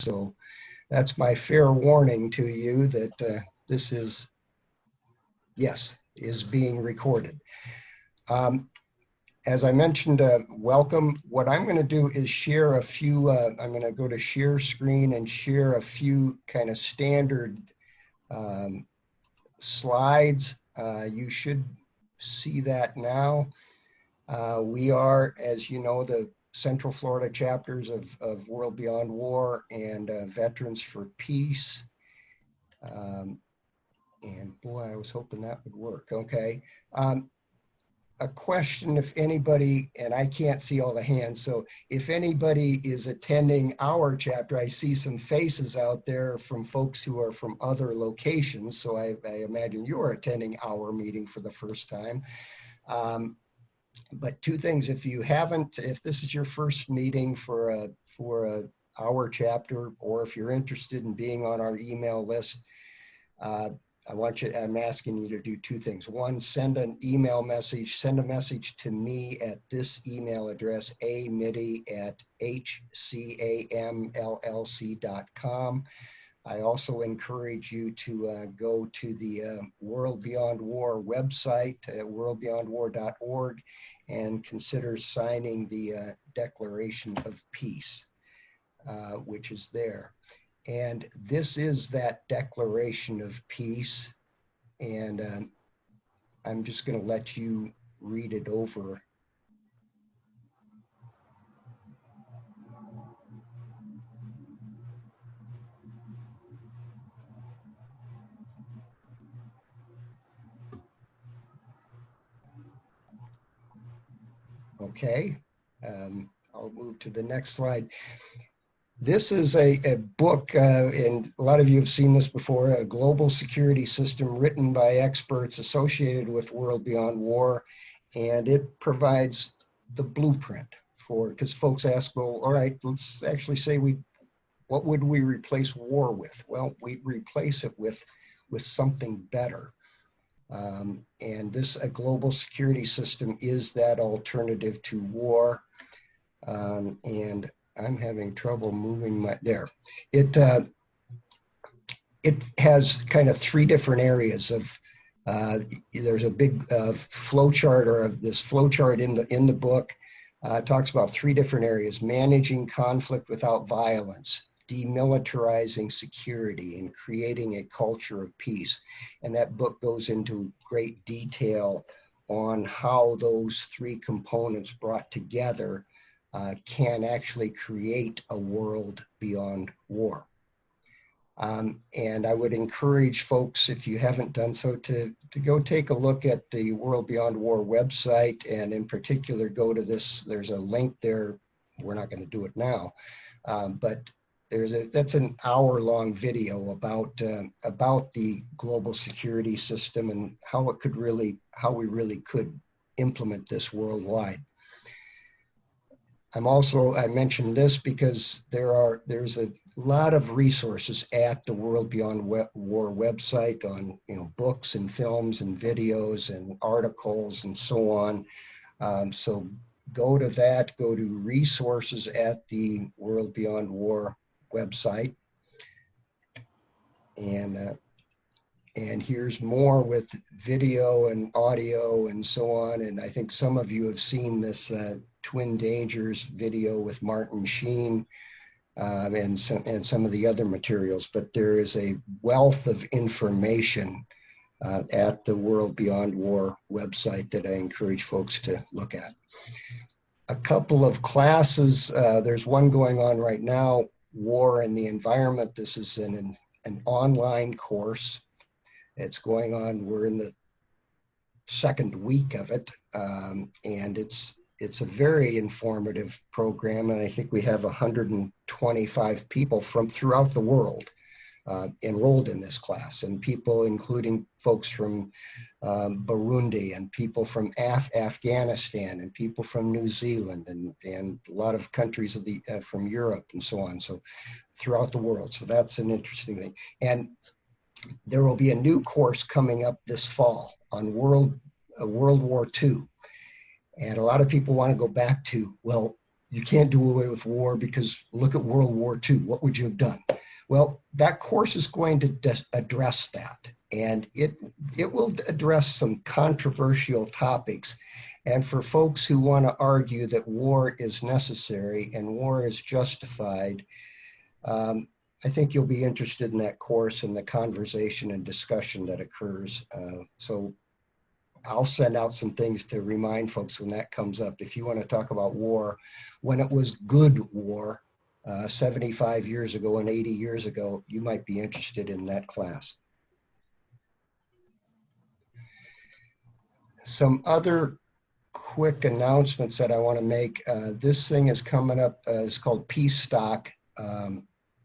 So that's my fair warning to you that this is, yes, is being recorded. As I mentioned, welcome. What I'm going to do is share a few, I'm going to go to share screen and share a few kind of standard slides. You should see that now. We are, as you know, the Central Florida chapters of World Beyond War and Veterans for Peace. And boy, I was hoping that would work. Okay. A question, if anybody, and I can't see all the hands, so if anybody is attending our chapter, I see some faces out there from folks who are from other locations, so I imagine you're attending our meeting for the first time. But two things, if you haven't, if this is your first meeting for our chapter, or if you're interested in being on our email list, I'm asking you to do two things. One, send an email message, send a message to me at this email address, amiddy@hcamllc.com. I also encourage you to go to the World Beyond War website at WorldBeyondWar.org and consider signing the Declaration of Peace, which is there. And this is that Declaration of Peace, and I'm just going to let you read it over. Okay, I'll move to the next slide. This is a book, and a lot of you have seen this before, a global security system written by experts associated with World Beyond War, and it provides the blueprint for, because folks ask, well, all right, let's actually say what would we replace war with? Well, we'd replace it with something better. And a global security system is that alternative to war. And I'm having trouble moving there. It has kind of three different areas of, there's a big flow chart, or this flow chart in the book, talks about three different areas: managing conflict without violence, demilitarizing security, and creating a culture of peace. And that book goes into great detail on how those three components brought together can actually create a world beyond war. And I would encourage folks, if you haven't done so, to go take a look at the World Beyond War website, and in particular go to this. There's a link there. We're not going to do it now, but that's an hour-long video about the global security system and how we really could implement this worldwide. I mentioned this because there's a lot of resources at the World Beyond War website on, books and films and videos and articles and so on. So go to that, go to resources at the World Beyond War website. And here's more with video and audio and so on. And I think some of you have seen this Twin Dangers video with Martin Sheen and some of the other materials, but there is a wealth of information at the World Beyond War website that I encourage folks to look at. A couple of classes, there's one going on right now, War and the Environment. This is an online course. It's going on, we're in the second week of it, and it's a very informative program, and I think we have 125 people from throughout the world enrolled in this class, and people including folks from Burundi, and people from Afghanistan, and people from New Zealand, and a lot of countries from Europe and so on, so throughout the world. So that's an interesting thing. And there will be a new course coming up this fall on World War II. And a lot of people want to go back to, well, you can't do away with war because look at World War II. What would you have done? Well, that course is going to address that, and it will address some controversial topics. And for folks who want to argue that war is necessary and war is justified, I think you'll be interested in that course and the conversation and discussion that occurs. So I'll send out some things to remind folks when that comes up. If you want to talk about war, when it was good war, 75 years ago and 80 years ago, you might be interested in that class. Some other quick announcements that I want to make. This thing is coming up, it's called Peace Stock.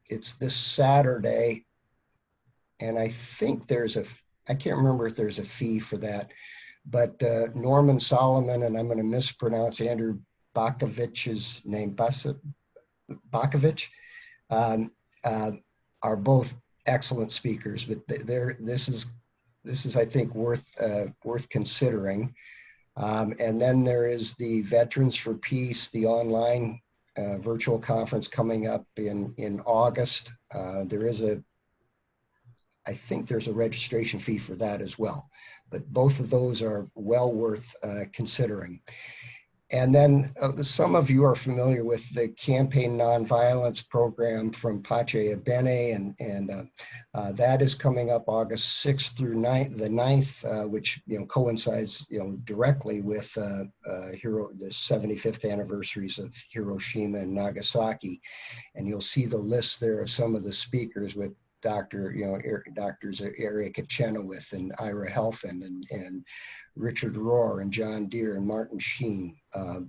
It's this Saturday, and I think I can't remember if there's a fee for that, but Norman Solomon, and I'm going to mispronounce Andrew Bakovich's name, Bakovich, are both excellent speakers, but this is I think worth considering. And then there is the Veterans for Peace, the online virtual conference coming up in August. I think there's a registration fee for that as well, but both of those are well worth considering. And then some of you are familiar with the Campaign Nonviolence program from Pache Abene, and that is coming up August 6th through the 9th, which coincides directly with the 75th anniversaries of Hiroshima and Nagasaki. And you'll see the list there of some of the speakers with Doctors Erica Chenoweth and Ira Helfand and Richard Rohr and John Deere and Martin Sheen.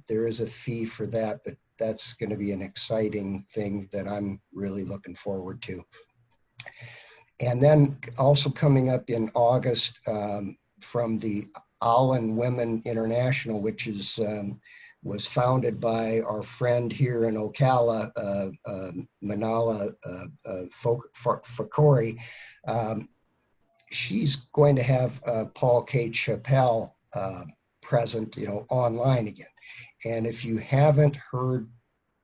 There is a fee for that, but that's going to be an exciting thing that I'm really looking forward to. And then also coming up in August from the Allen Women International, which is was founded by our friend here in Ocala, Manala Fakori. She's going to have Paul K. Chappell present, online again. And if you haven't heard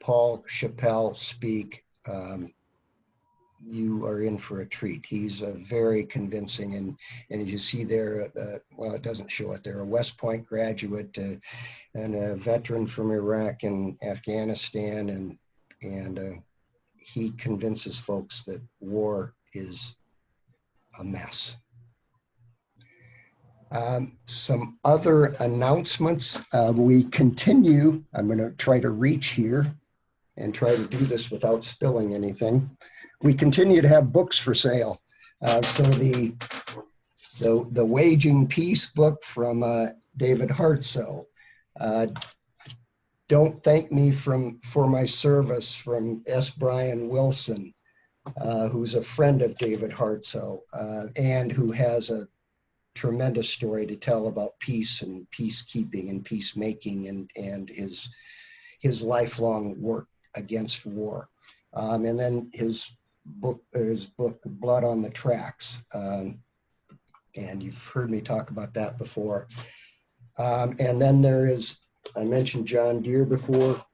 Paul Chappell speak, you are in for a treat. He's very convincing, and as you see there, well, it doesn't show it there, a West Point graduate and a veteran from Iraq and Afghanistan, and he convinces folks that war is a mess. Some other announcements. We continue, I'm going to try to reach here and try to do this without spilling anything. We continue to have books for sale. So the Waging Peace book from David Hartsoe. Don't Thank Me for My Service from S. Brian Wilson, who's a friend of David Hartsoe and who has a tremendous story to tell about peace and peacekeeping and peacemaking and his lifelong work against war. And then his book, Blood on the Tracks. And you've heard me talk about that before. And then there is, I mentioned John Deere before.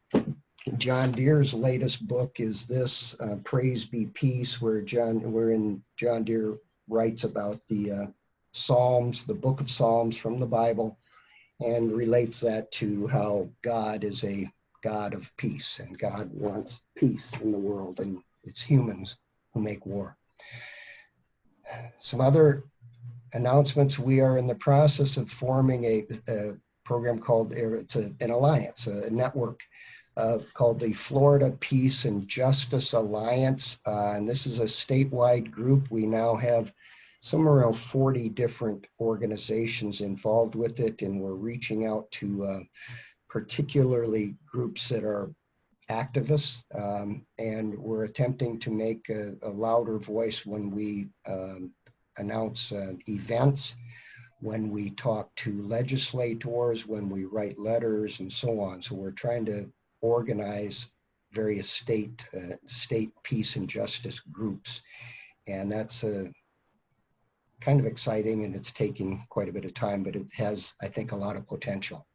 John Deere's latest book is this, Praise Be Peace, wherein John Deere writes about the Psalms, the book of Psalms from the Bible, and relates that to how God is a God of peace, and God wants peace in the world, and it's humans who make war. Some other announcements: we are in the process of forming a program called, it's an alliance, a network called the Florida Peace and Justice Alliance. And this is a statewide group. We now have somewhere around 40 different organizations involved with it, and we're reaching out to particularly groups that are activists, and we're attempting to make a louder voice when we announce events, when we talk to legislators, when we write letters, and so on. So we're trying to organize various state peace and justice groups, and that's kind of exciting, and it's taking quite a bit of time, but it has, I think, a lot of potential.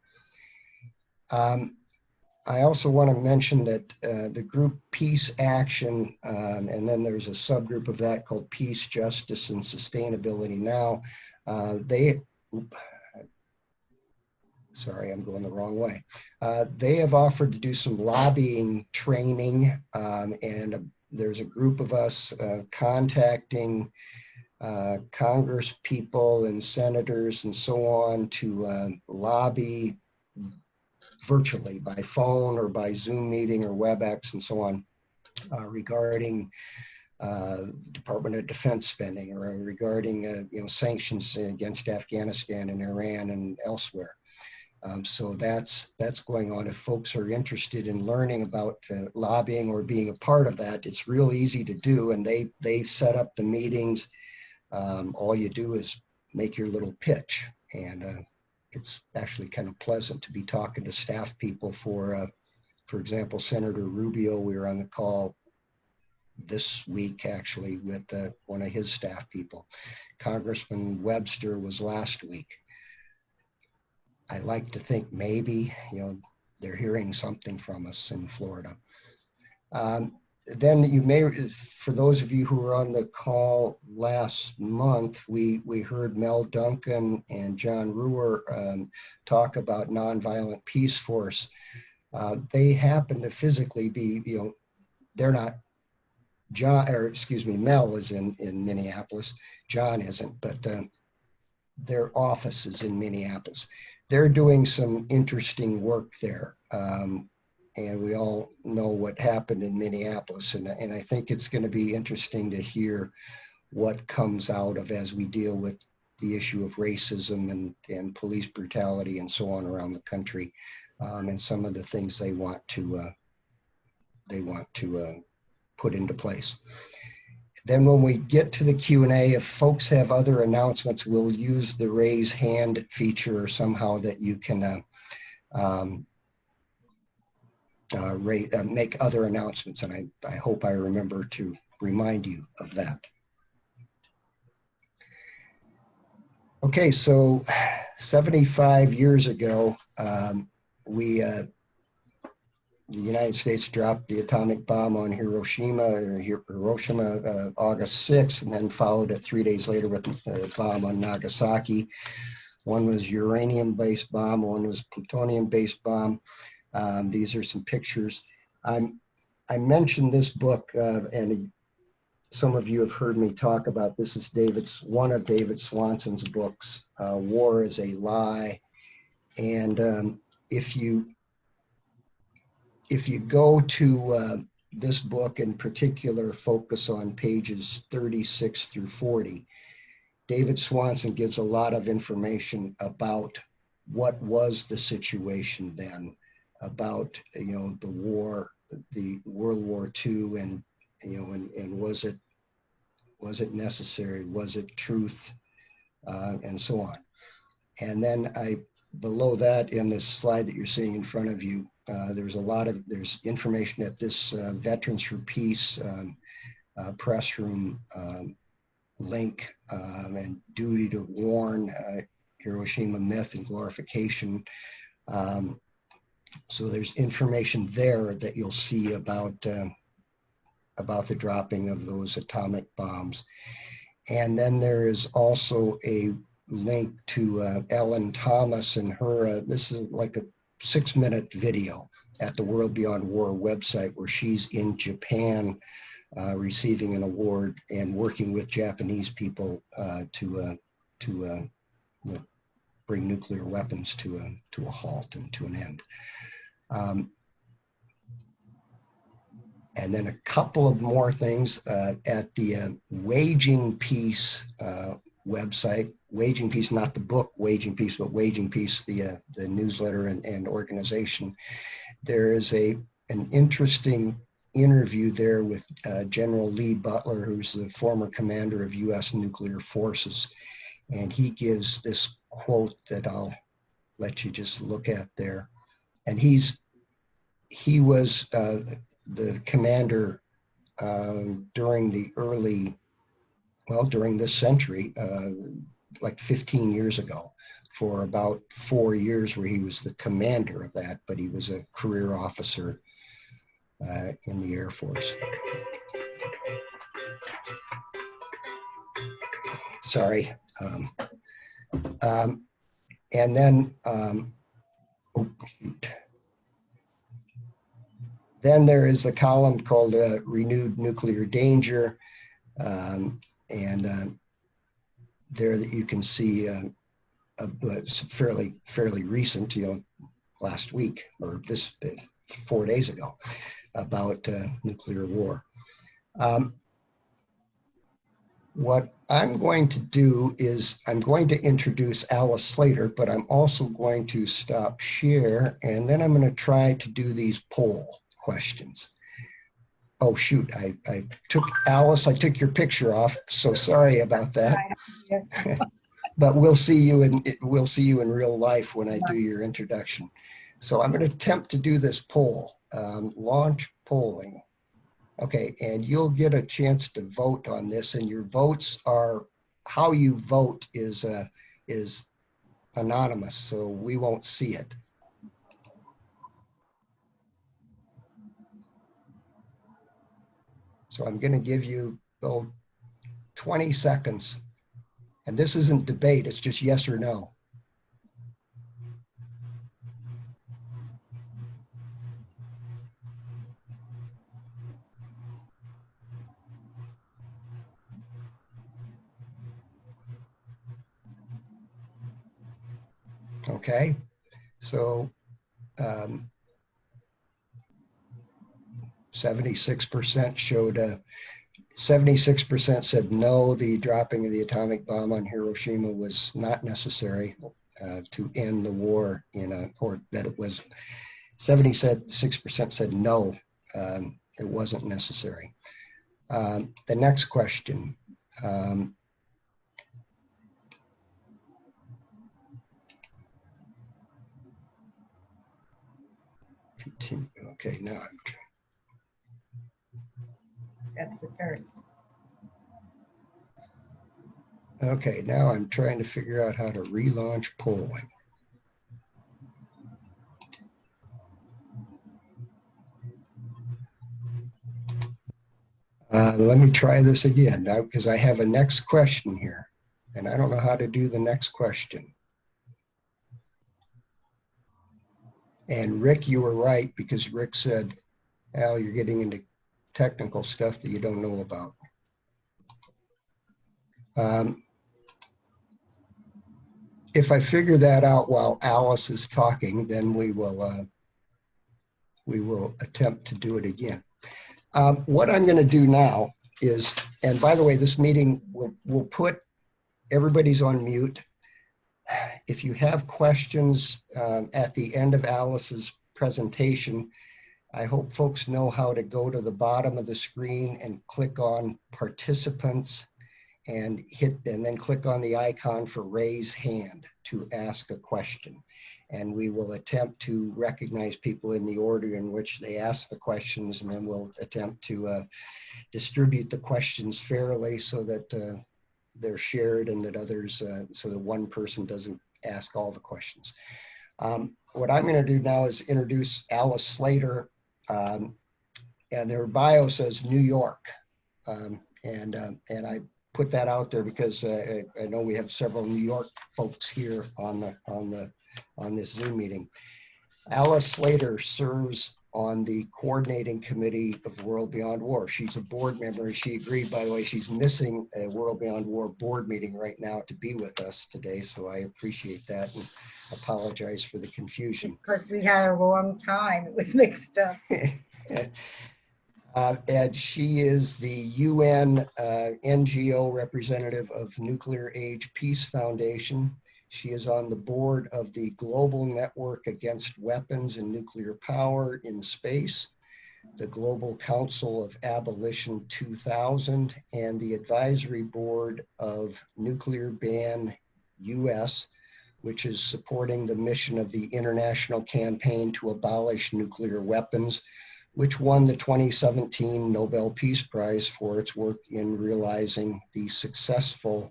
I also want to mention that the group Peace Action, and then there's a subgroup of that called Peace, Justice, and Sustainability Now. Sorry, I'm going the wrong way. They have offered to do some lobbying training, and there's a group of us contacting Congress people and senators and so on to lobby virtually by phone or by Zoom meeting or WebEx and so on regarding Department of Defense spending or regarding sanctions against Afghanistan and Iran and elsewhere. So that's going on. If folks are interested in learning about lobbying or being a part of that, it's real easy to do, and they set up the meetings. All you do is make your little pitch, and it's actually kind of pleasant to be talking to staff people. For example, Senator Rubio, we were on the call this week actually with one of his staff people. Congressman Webster was last week. I like to think maybe, they're hearing something from us in Florida. Then you may, for those of you who were on the call last month, we heard Mel Duncan and John Ruhr talk about Nonviolent Peace Force. They happen to physically be, they're not, Mel is in Minneapolis. John isn't, but their office is in Minneapolis. They're doing some interesting work there. And we all know what happened in Minneapolis. And I think it's going to be interesting to hear what comes out of as we deal with the issue of racism and police brutality and so on around the country, and some of the things they want to put into place. Then when we get to the Q&A, if folks have other announcements, we'll use the raise hand feature or somehow that you can make other announcements. And I hope I remember to remind you of that. Okay, so 75 years ago, the United States dropped the atomic bomb on Hiroshima August 6th, and then followed it 3 days later with a bomb on Nagasaki. One was uranium-based bomb, one was plutonium-based bomb. These are some pictures. I mentioned this book, and some of you have heard me talk about this. Is one of David Swanson's books, War is a Lie. And if you go to this book in particular, focus on pages 36 through 40, David Swanson gives a lot of information about what was the situation then, about the war, the World War II, and and was it necessary, was it truth, and so on. And then below that, in this slide that you're seeing in front of you, there's information at this Veterans for Peace press room link, and Duty to Warn, Hiroshima Myth and Glorification. So there's information there that you'll see about the dropping of those atomic bombs. And then there is also a link to Ellen Thomas and her, this is like a 6-minute video at the World Beyond War website, where she's in Japan receiving an award and working with Japanese people to bring nuclear weapons to a halt and to an end. And then a couple of more things at the Waging Peace website. Waging Peace, not the book Waging Peace, but Waging Peace, the newsletter and organization. There is an interesting interview there with General Lee Butler, who's the former commander of U.S. nuclear forces. And he gives this quote that I'll let you just look at there. And he was the commander during this century, like 15 years ago, for about 4 years where he was the commander of that, but he was a career officer in the Air Force. Sorry. And then, oh, shoot. Then there is a column called Renewed Nuclear Danger. There that you can see fairly recent, last week or 4 days ago, about nuclear war. What I'm going to do is I'm going to introduce Alice Slater, but I'm also going to stop share, and then I'm going to try to do these poll questions. Oh shoot, I took Alice, I took your picture off, so sorry about that. But we'll see you in real life when I do your introduction. So I'm going to attempt to do this poll, launch polling. Okay, and you'll get a chance to vote on this, and your votes are, how you vote is anonymous, so we won't see it. So I'm going to give you 20 seconds. And this isn't debate, it's just yes or no. Okay, so 76% showed 76% said no, the dropping of the atomic bomb on Hiroshima was not necessary to end the war or that it was, 76% said no, it wasn't necessary. The next question. Continue. Okay, now I'm trying. That's the first. Okay, now I'm trying to figure out how to relaunch polling. Let me try this again now because I have a next question here and I don't know how to do the next question. And Rick, you were right because Rick said, Al, you're getting into technical stuff that you don't know about. If I figure that out while Alice is talking, then we will attempt to do it again. What I'm going to do now is, and by the way, this meeting will put everybody's on mute. If you have questions at the end of Alice's presentation, I hope folks know how to go to the bottom of the screen and click on participants and then click on the icon for raise hand to ask a question. And we will attempt to recognize people in the order in which they ask the questions, and then we'll attempt to distribute the questions fairly so that they're shared and that others, so that one person doesn't ask all the questions. What I'm going to do now is introduce Alice Slater, and their bio says New York, and I put that out there because I know we have several New York folks here on this Zoom meeting. Alice Slater serves on the coordinating committee of World Beyond War. She's a board member, and she agreed, by the way, she's missing a World Beyond War board meeting right now to be with us today, so I appreciate that and apologize for the confusion. Because we had a wrong time, it was mixed up. And she is the UN NGO representative of Nuclear Age Peace Foundation. She is on the board of the Global Network Against Weapons and Nuclear Power in Space, the Global Council of Abolition 2000, and the advisory board of Nuclear Ban US, which is supporting the mission of the International Campaign to Abolish Nuclear Weapons, which won the 2017 Nobel Peace Prize for its work in realizing the successful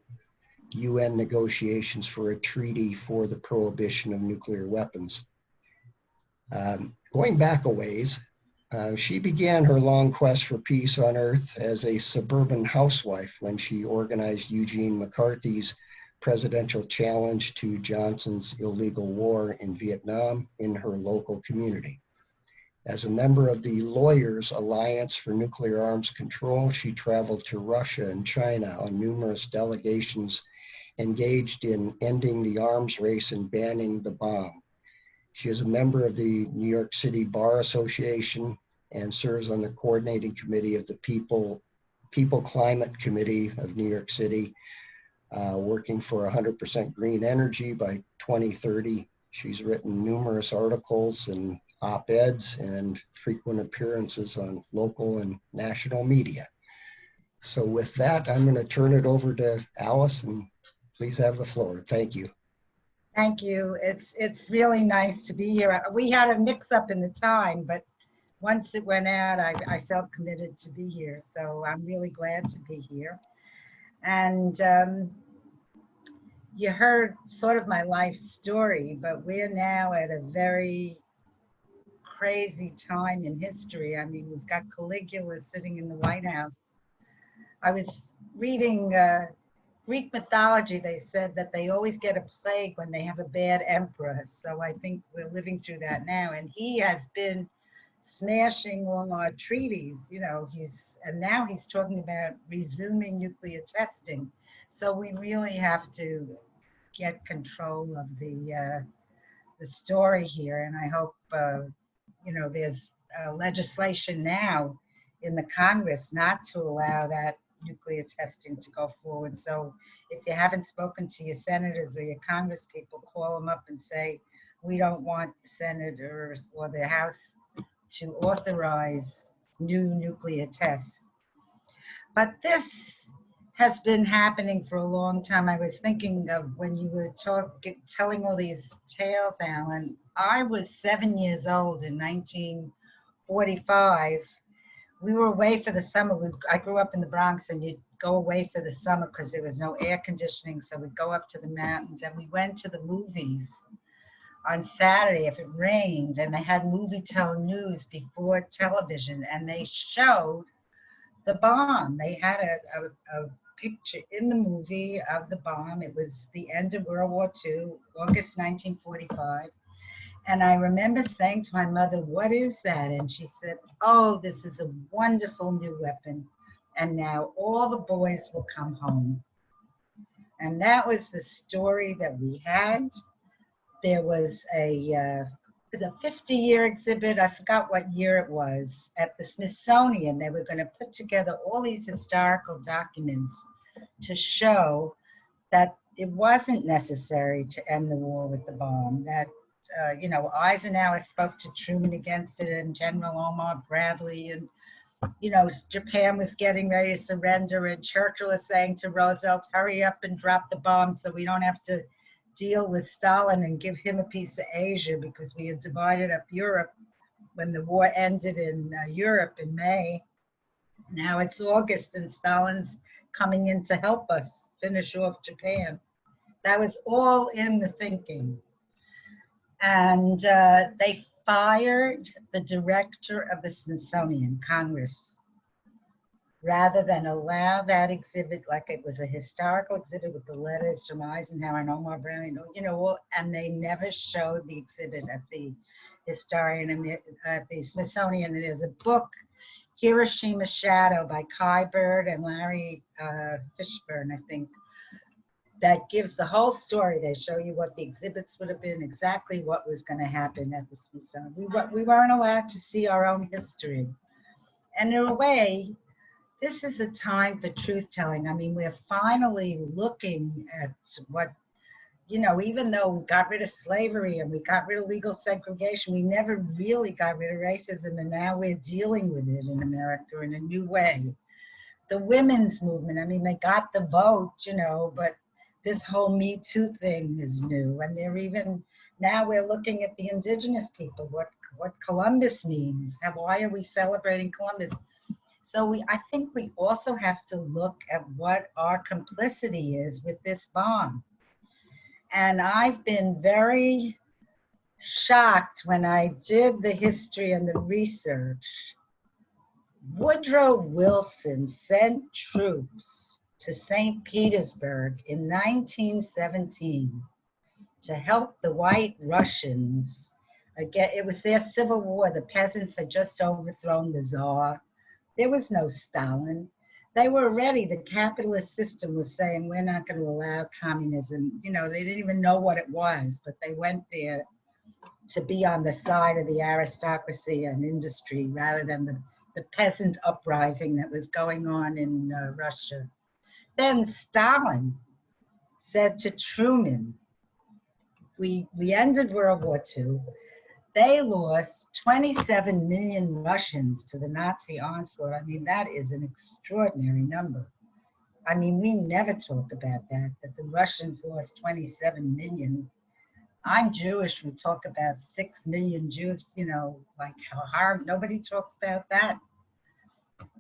UN negotiations for a treaty for the prohibition of nuclear weapons. Going back a ways, she began her long quest for peace on Earth as a suburban housewife when she organized Eugene McCarthy's presidential challenge to Johnson's illegal war in Vietnam in her local community. As a member of the Lawyers Alliance for Nuclear Arms Control, she traveled to Russia and China on numerous delegations engaged in ending the arms race and banning the bomb. She is a member of the New York City Bar Association and serves on the coordinating committee of the People Climate Committee of New York City, working for 100% green energy by 2030. She's written numerous articles and op-eds and frequent appearances on local and national media. So with that, I'm going to turn it over to Alice, and please have the floor. Thank you. Thank you. It's really nice to be here. We had a mix-up in the time, but once it went out, I felt committed to be here. So I'm really glad to be here. And you heard sort of my life story, but we're now at a very crazy time in history. I mean, we've got Caligula sitting in the White House. I was reading Greek mythology. They said that they always get a plague when they have a bad emperor. So I think we're living through that now. And he has been smashing all our treaties, you know, and now he's talking about resuming nuclear testing. So we really have to get control of the story here. And I hope, you know, there's legislation now in the Congress not to allow that nuclear testing to go forward. So if you haven't spoken to your senators or your Congress people, call them up and say, we don't want senators or the House to authorize new nuclear tests. But this has been happening for a long time. I was thinking of when you were telling all these tales, Alan. I was 7 years old in 1945. We were away for the summer. I grew up in the Bronx, and you'd go away for the summer because there was no air conditioning. So we'd go up to the mountains, and we went to the movies on Saturday if it rained, and they had movie tone news before television, and they showed the bomb. They had a picture in the movie of the bomb. It was the end of World War II, August 1945. And I remember saying to my mother, what is that? And she said, oh, this is a wonderful new weapon. And now all the boys will come home. And that was the story that we had. There was a 50-year exhibit. I forgot what year it was, at the Smithsonian. They were going to put together all these historical documents to show that it wasn't necessary to end the war with the bomb, that you know, Eisenhower spoke to Truman against it, and General Omar Bradley, and you know, Japan was getting ready to surrender, and Churchill was saying to Roosevelt, hurry up and drop the bomb so we don't have to deal with Stalin and give him a piece of Asia, because we had divided up Europe when the war ended in Europe in May. Now it's August, and Stalin's coming in to help us finish off Japan. That was all in the thinking. And they fired the director of the Smithsonian, Congress, rather than allow that exhibit, like it was a historical exhibit with the letters from Eisenhower and Omar Bradley, you know, and they never showed the exhibit at the historian and at the Smithsonian. And there's a book, Hiroshima Shadow, by Kai Bird and Larry Fishburne, I think, that gives the whole story. They show you what the exhibits would have been, exactly what was going to happen at the Smithsonian. We weren't allowed to see our own history. And in a way, this is a time for truth-telling. I mean, we're finally looking at what, you know, even though we got rid of slavery and we got rid of legal segregation, we never really got rid of racism, and now we're dealing with it in America in a new way. The women's movement, I mean, they got the vote, you know, but this whole Me Too thing is new. And they're even, now we're looking at the indigenous people, what Columbus means. Why are we celebrating Columbus? So I think we also have to look at what our complicity is with this bomb. And I've been very shocked when I did the history and the research. Woodrow Wilson sent troops to St. Petersburg in 1917 to help the White Russians. Again, it was their civil war. The peasants had just overthrown the Tsar. There was no Stalin. They were ready. The capitalist system was saying, we're not going to allow communism. You know, they didn't even know what it was, but they went there to be on the side of the aristocracy and industry rather than the peasant uprising that was going on in Russia. Then Stalin said to Truman, we ended World War II. They lost 27 million Russians to the Nazi onslaught. I mean, that is an extraordinary number. I mean, we never talk about that the Russians lost 27 million. I'm Jewish, we talk about 6 million Jews, you know, like how hard, nobody talks about that.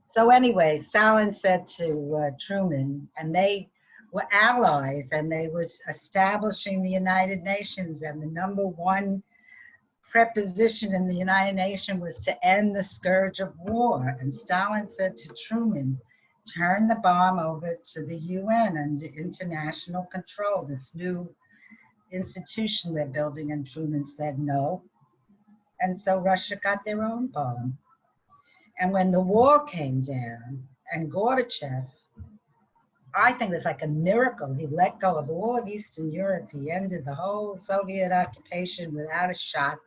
So anyway, Stalin said to Truman, and they were allies, and they was establishing the United Nations, and the #1 preposition in the United Nations was to end the scourge of war. And Stalin said to Truman, turn the bomb over to the UN and international control, this new institution we're building. And Truman said no. And so Russia got their own bomb. And when the wall came down, and Gorbachev, I think it was like a miracle, he let go of all of Eastern Europe. He ended the whole Soviet occupation without a shot.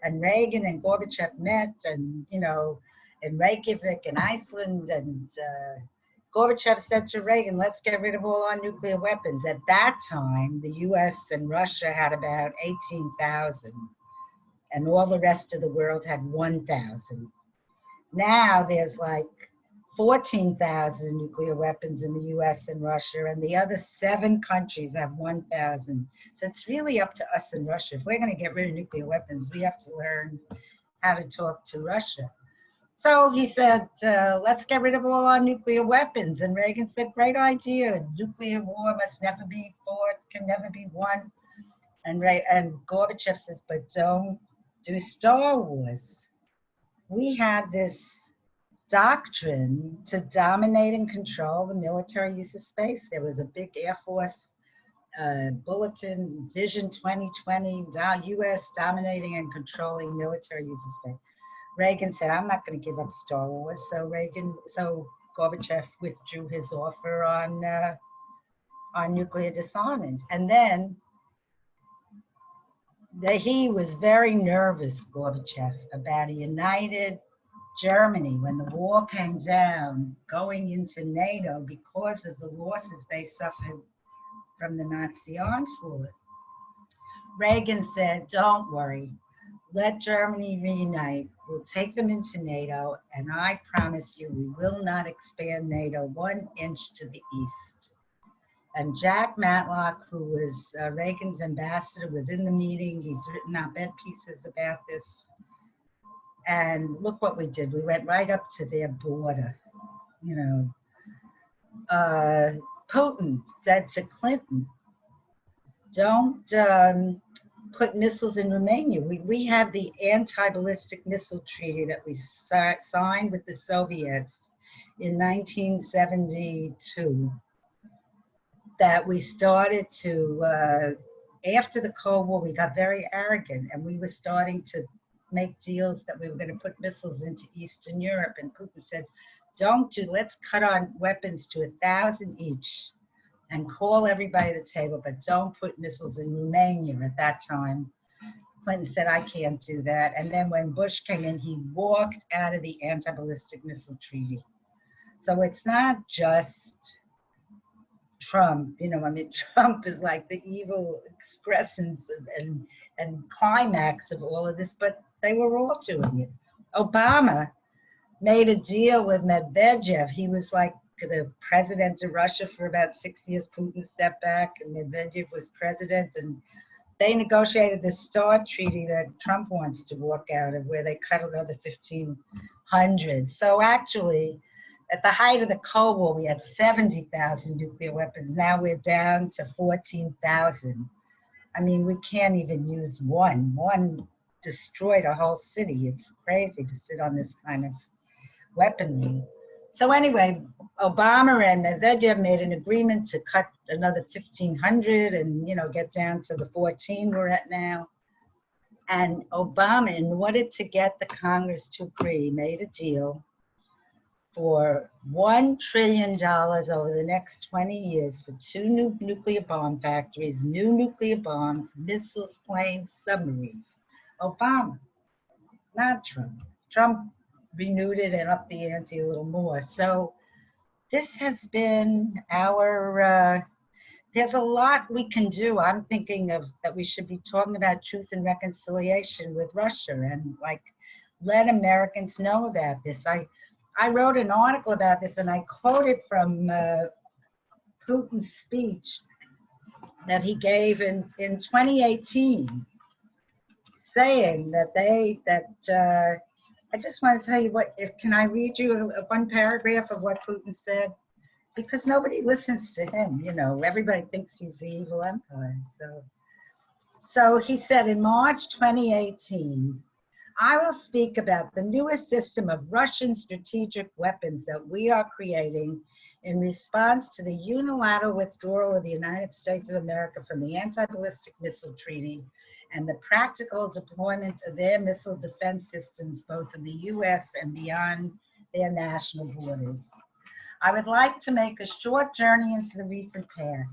And Reagan and Gorbachev met, and, you know, in Reykjavik in Iceland, and Gorbachev said to Reagan, let's get rid of all our nuclear weapons. At that time, the US and Russia had about 18,000, and all the rest of the world had 1,000. Now there's like 14,000 nuclear weapons in the US and Russia, and the other 7 countries have 1,000. So it's really up to us and Russia. If we're going to get rid of nuclear weapons, we have to learn how to talk to Russia. So he said, let's get rid of all our nuclear weapons. And Reagan said, great idea. Nuclear war must never be fought, can never be won. And Gorbachev says, but don't do Star Wars. We had this doctrine to dominate and control the military use of space. There was a big Air Force bulletin, Vision 2020, US dominating and controlling military use of space. Reagan said, I'm not going to give up Star Wars. So Gorbachev withdrew his offer on nuclear disarmament. And then he was very nervous, Gorbachev, about a united Germany when the wall came down, going into NATO because of the losses they suffered from the Nazi onslaught. Reagan said, don't worry, let Germany reunite. We'll take them into NATO, and I promise you we will not expand NATO 1 inch to the east. And Jack Matlock, who was Reagan's ambassador, was in the meeting. He's written op-ed pieces about this. And look what we did. We went right up to their border. You know, Putin said to Clinton, don't put missiles in Romania. We had the anti-ballistic missile treaty that we signed with the Soviets in 1972. That we started to, after the Cold War, we got very arrogant, and we were starting to make deals that we were going to put missiles into Eastern Europe. And Putin said, let's cut our weapons to 1,000 each and call everybody to the table, but don't put missiles in Romania at that time. Clinton said, I can't do that. And then when Bush came in, he walked out of the anti-ballistic missile treaty. So it's not just Trump, you know, I mean, Trump is like the evil excrescence and climax of all of this, but they were all doing it. Obama made a deal with Medvedev. He was like the president of Russia for about 6 years. Putin stepped back and Medvedev was president, and they negotiated the START treaty that Trump wants to walk out of, where they cut another 1,500. So actually, at the height of the Cold War, we had 70,000 nuclear weapons. Now we're down to 14,000. I mean, we can't even use one. One destroyed a whole city. It's crazy to sit on this kind of weaponry. So anyway, Obama and Medvedev made an agreement to cut another 1,500 and, you know, get down to the 14 we're at now. And Obama, in order to get the Congress to agree, made a deal for $1 trillion over the next 20 years for 2 new nuclear bomb factories, new nuclear bombs, missiles, planes, submarines. Obama, not Trump. Trump renewed it and upped the ante a little more. So this has been our, there's a lot we can do. I'm thinking of that we should be talking about truth and reconciliation with Russia and like let Americans know about this. I wrote an article about this and I quoted from Putin's speech that he gave in 2018, saying that I just want to tell you can I read you one paragraph of what Putin said? Because nobody listens to him, you know, everybody thinks he's the evil empire. So he said in March 2018, I will speak about the newest system of Russian strategic weapons that we are creating in response to the unilateral withdrawal of the United States of America from the Anti-Ballistic Missile Treaty and the practical deployment of their missile defense systems both in the US and beyond their national borders. I would like to make a short journey into the recent past.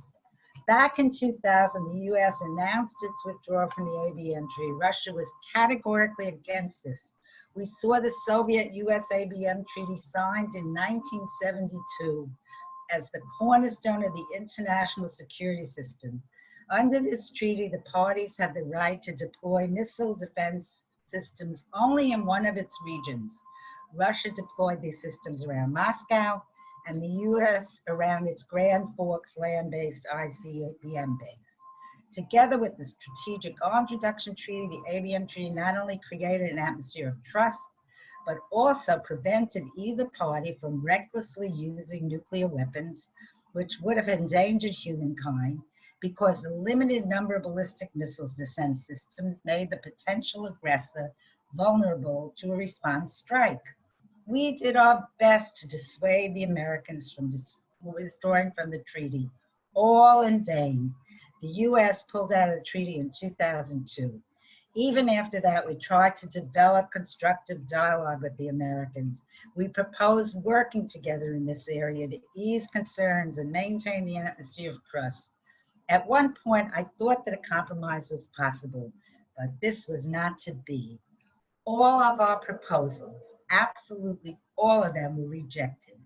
Back in 2000, the US announced its withdrawal from the ABM Treaty. Russia was categorically against this. We saw the Soviet-US ABM Treaty signed in 1972 as the cornerstone of the international security system. Under this treaty, the parties had the right to deploy missile defense systems only in one of its regions. Russia deployed these systems around Moscow, and the US around its Grand Forks land-based ICBM base. Together with the Strategic Arms Reduction Treaty, the ABM Treaty not only created an atmosphere of trust, but also prevented either party from recklessly using nuclear weapons, which would have endangered humankind because the limited number of ballistic missiles defense systems made the potential aggressor vulnerable to a response strike. We did our best to dissuade the Americans from withdrawing from the treaty, all in vain. The US pulled out of the treaty in 2002. Even after that, we tried to develop constructive dialogue with the Americans. We proposed working together in this area to ease concerns and maintain the atmosphere of trust. At one point, I thought that a compromise was possible, but this was not to be. All of our proposals, absolutely all of them, were rejected.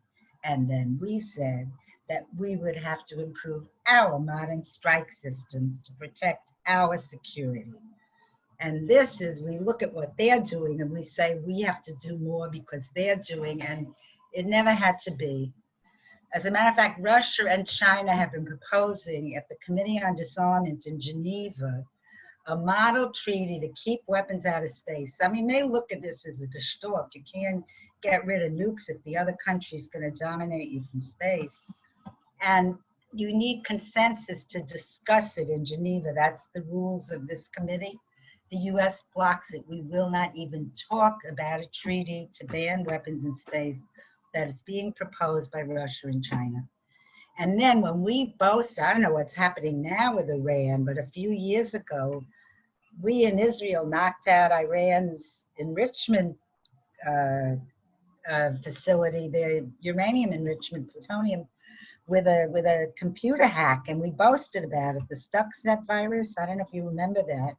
And then we said that we would have to improve our modern strike systems to protect our security. And this is, we look at what they're doing and we say we have to do more because they're doing, and it never had to be. As a matter of fact, Russia and China have been proposing at the Committee on Disarmament in Geneva a model treaty to keep weapons out of space. I mean, they look at this as a gestalt. You can't get rid of nukes if the other country's going to dominate you from space. And you need consensus to discuss it in Geneva. That's the rules of this committee. The US blocks it. We will not even talk about a treaty to ban weapons in space that is being proposed by Russia and China. And then when we boast, I don't know what's happening now with Iran, but a few years ago, we in Israel knocked out Iran's enrichment facility, the uranium enrichment, plutonium, with a computer hack, and we boasted about it, the Stuxnet virus. I don't know if you remember that.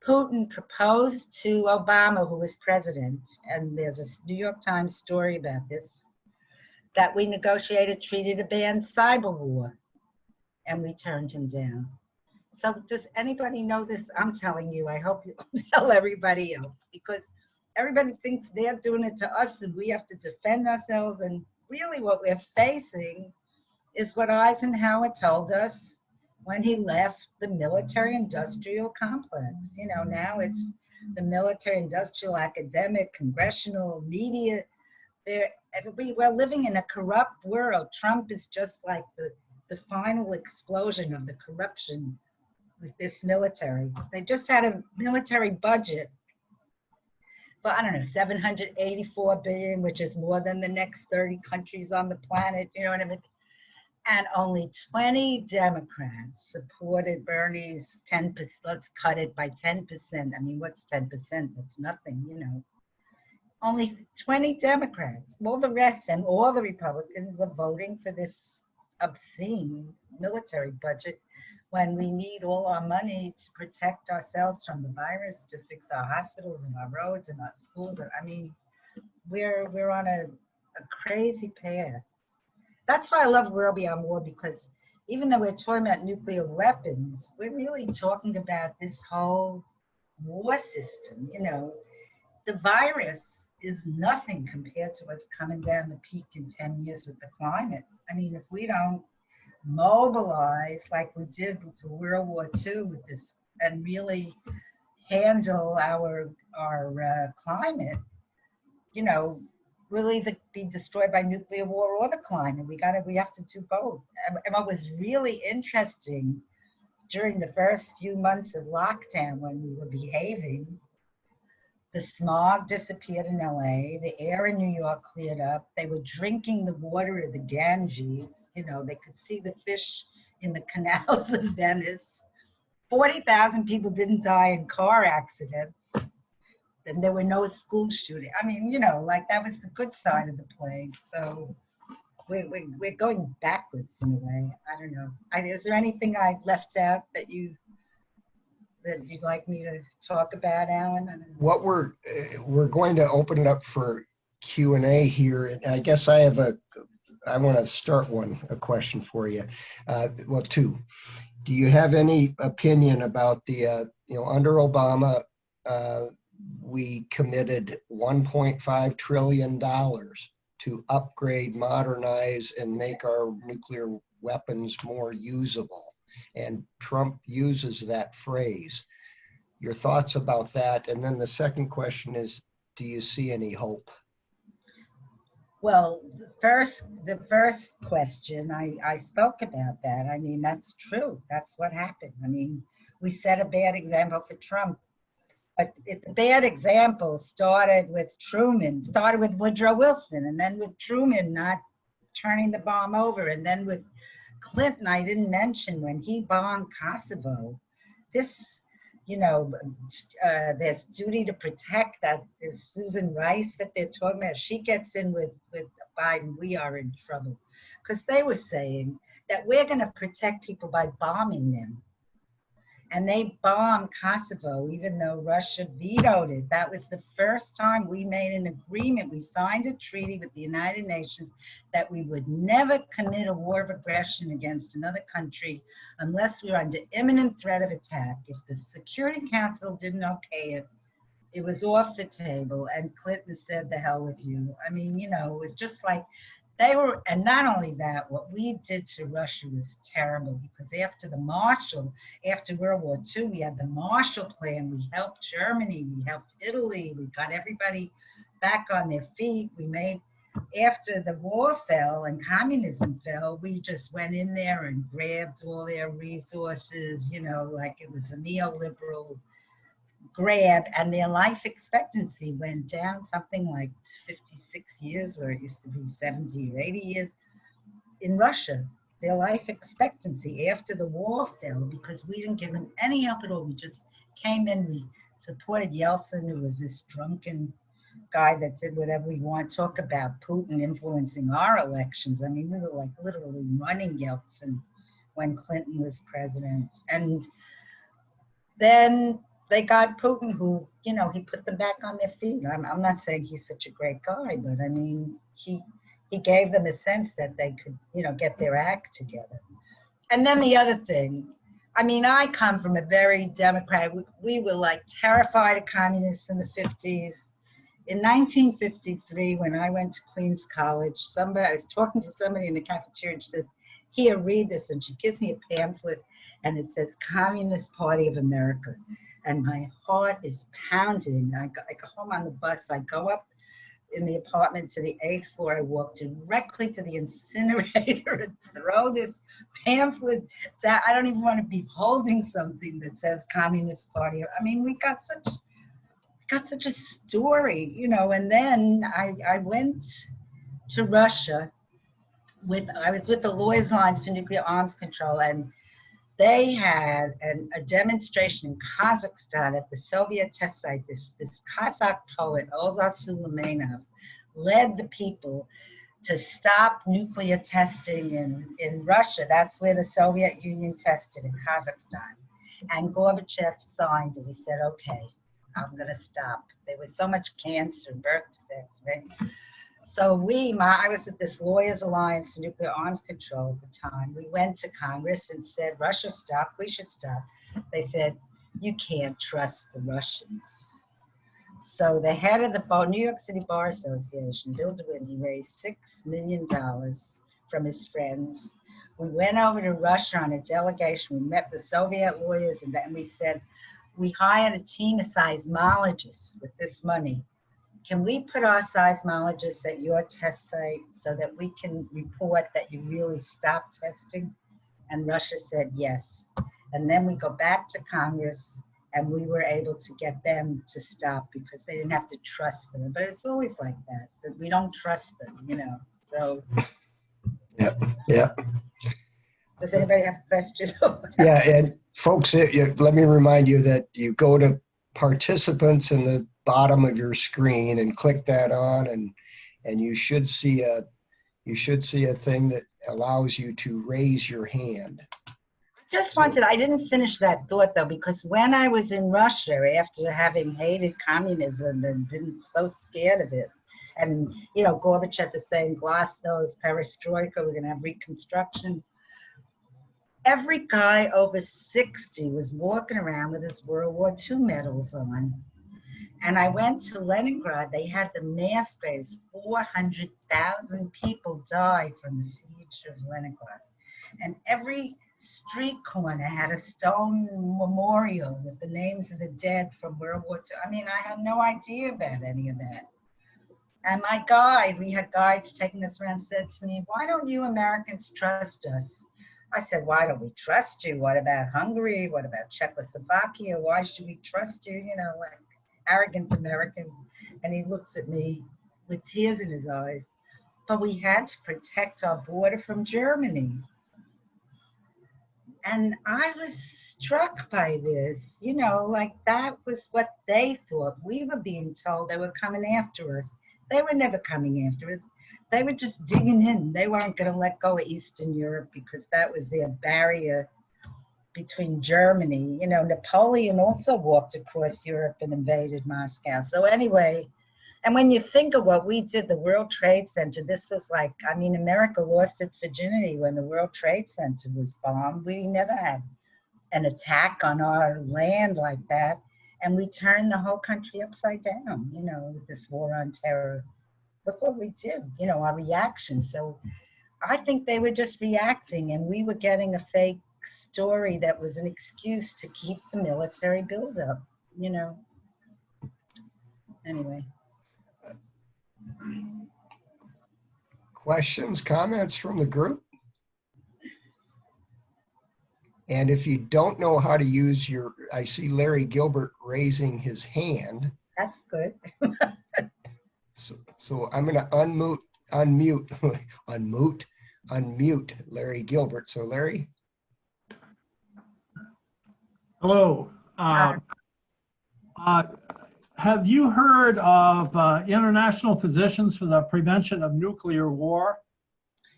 Putin proposed to Obama, who was president, and there's a New York Times story about this, that we negotiated a treaty to ban cyber war, and we turned him down. So does anybody know this? I'm telling you, I hope you tell everybody else, because everybody thinks they're doing it to us and we have to defend ourselves, and really what we're facing is what Eisenhower told us when he left the military-industrial complex. You know, now it's the military-industrial, academic, congressional, media. We're living in a corrupt world. Trump is just like the final explosion of the corruption with this military. They just had a military budget for, I don't know, 784 billion, which is more than the next 30 countries on the planet. You know what I mean? And only 20 Democrats supported Bernie's 10%. Let's cut it by 10%. I mean, what's 10%? That's nothing, you know. Only 20 Democrats. All the rest and all the Republicans are voting for this obscene military budget when we need all our money to protect ourselves from the virus, to fix our hospitals and our roads and our schools. I mean, we're on a crazy path. That's why I love World Beyond War, because even though we're talking about nuclear weapons, we're really talking about this whole war system. You know, the virus is nothing compared to what's coming down the peak in 10 years with the climate. I mean, if we don't mobilize like we did for World War II with this and really handle our climate, you know, we'll either be destroyed by nuclear war or the climate. We have to do both. And what was really interesting during the first few months of lockdown when we were behaving, the smog disappeared in LA, the air in New York cleared up, they were drinking the water of the Ganges, you know, they could see the fish in the canals of Venice. 40,000 people didn't die in car accidents. And there were no school shootings. I mean, you know, like that was the good side of the plague. So we're going backwards in a way. I don't know. Is there anything I left out that you'd like me to talk about, Alan? What we're going to open it up for Q&A here. And I guess I want to start a question for you. Well, two. Do you have any opinion about the, you know, under Obama, we committed $1.5 trillion to upgrade, modernize, and make our nuclear weapons more usable. And Trump uses that phrase. Your thoughts about that? And then the second question is, do you see any hope? Well, the first question, I spoke about that. I mean, that's true. That's what happened. I mean, we set a bad example for Trump. But the bad example started with Truman, started with Woodrow Wilson, and then with Truman not turning the bomb over, and then with Clinton, I didn't mention when he bombed Kosovo. This, you know, there's duty to protect that. There's Susan Rice that they're talking about. She gets in with Biden, we are in trouble. Because they were saying that we're going to protect people by bombing them. And they bombed Kosovo, even though Russia vetoed it. That was the first time we made an agreement. We signed a treaty with the United Nations that we would never commit a war of aggression against another country unless we were under imminent threat of attack. If the Security Council didn't okay it, it was off the table. And Clinton said, the hell with you. I mean, you know, it was just like, they were, and not only that, what we did to Russia was terrible, because after World War II, we had the Marshall Plan. We helped Germany, we helped Italy, we got everybody back on their feet. After the war fell and communism fell, we just went in there and grabbed all their resources, you know, like it was a neoliberal grab, and their life expectancy went down something like 56 years, where it used to be 70 or 80 years. In Russia, their life expectancy after the war fell, because we didn't give them any help at all. We just came in, we supported Yeltsin, who was this drunken guy that did whatever he wanted. Talk about Putin influencing our elections. I mean, we were like literally running Yeltsin when Clinton was president. And then they got Putin, who, you know, he put them back on their feet. I'm not saying he's such a great guy, but I mean, he gave them a sense that they could, you know, get their act together. And then the other thing, I mean, I come from a very democratic, we were like terrified of communists in the 50s. In 1953, when I went to Queens College, I was talking to somebody in the cafeteria, and she says, here, read this. And she gives me a pamphlet, and it says Communist Party of America. And my heart is pounding. I go home on the bus. I go up in the apartment to the 8th floor. I walk directly to the incinerator and throw this pamphlet down. I don't even want to be holding something that says Communist Party. I mean, we got such a story, you know. And then I went to Russia I was with the Lawyers Alliance for Nuclear Arms Control, and they had a demonstration in Kazakhstan at the Soviet test site. This Kazakh poet, Ozar Suleimanov, led the people to stop nuclear testing in Russia. That's where the Soviet Union tested, in Kazakhstan. And Gorbachev signed it. He said, okay, I'm going to stop. There was so much cancer, birth defects, right? So I was at this Lawyers Alliance for Nuclear Arms Control at the time. We went to Congress and said, Russia, stop, we should stop. They said, you can't trust the Russians. So the head of the New York City Bar Association, Bill DeWitt, he raised $6 million from his friends. We went over to Russia on a delegation. We met the Soviet lawyers, and then we said, we hired a team of seismologists with this money. Can we put our seismologists at your test site so that we can report that you really stopped testing? And Russia said yes. And then we go back to Congress, and we were able to get them to stop because they didn't have to trust them. But it's always like that we don't trust them, you know. So yeah. Does anybody have questions? Yeah, and folks, let me remind you that you go to participants in the bottom of your screen and click that on, and you should see a thing that allows you to raise your hand. I didn't finish that thought though, because when I was in Russia, after having hated communism and been so scared of it, and you know, Gorbachev is saying glasnost, perestroika, we're going to have reconstruction. Every guy over 60 was walking around with his World War II medals on. And I went to Leningrad. They had the mass graves. 400,000 people died from the siege of Leningrad. And every street corner had a stone memorial with the names of the dead from World War II. I mean, I had no idea about any of that. And my guide, we had guides taking us around, said to me, why don't you Americans trust us? I said, why don't we trust you? What about Hungary? What about Czechoslovakia? Why should we trust you? You know, like arrogant American. And he looks at me with tears in his eyes. But we had to protect our border from Germany. And I was struck by this, you know, like that was what they thought. We were being told they were coming after us. They were never coming after us. They were just digging in. They weren't going to let go of Eastern Europe because that was their barrier between Germany. You know, Napoleon also walked across Europe and invaded Moscow. So anyway, and when you think of what we did, the World Trade Center, this was like, I mean, America lost its virginity when the World Trade Center was bombed. We never had an attack on our land like that. And we turned the whole country upside down, you know, with this war on terror. Look what we did, you know, our reaction. So I think they were just reacting, and we were getting a fake story that was an excuse to keep the military buildup, you know. Anyway. Questions, comments from the group? And if you don't know how to use I see Larry Gilbert raising his hand. That's good. So I'm going to unmute Larry Gilbert. So Larry. Hello. Have you heard of International Physicians for the Prevention of Nuclear War?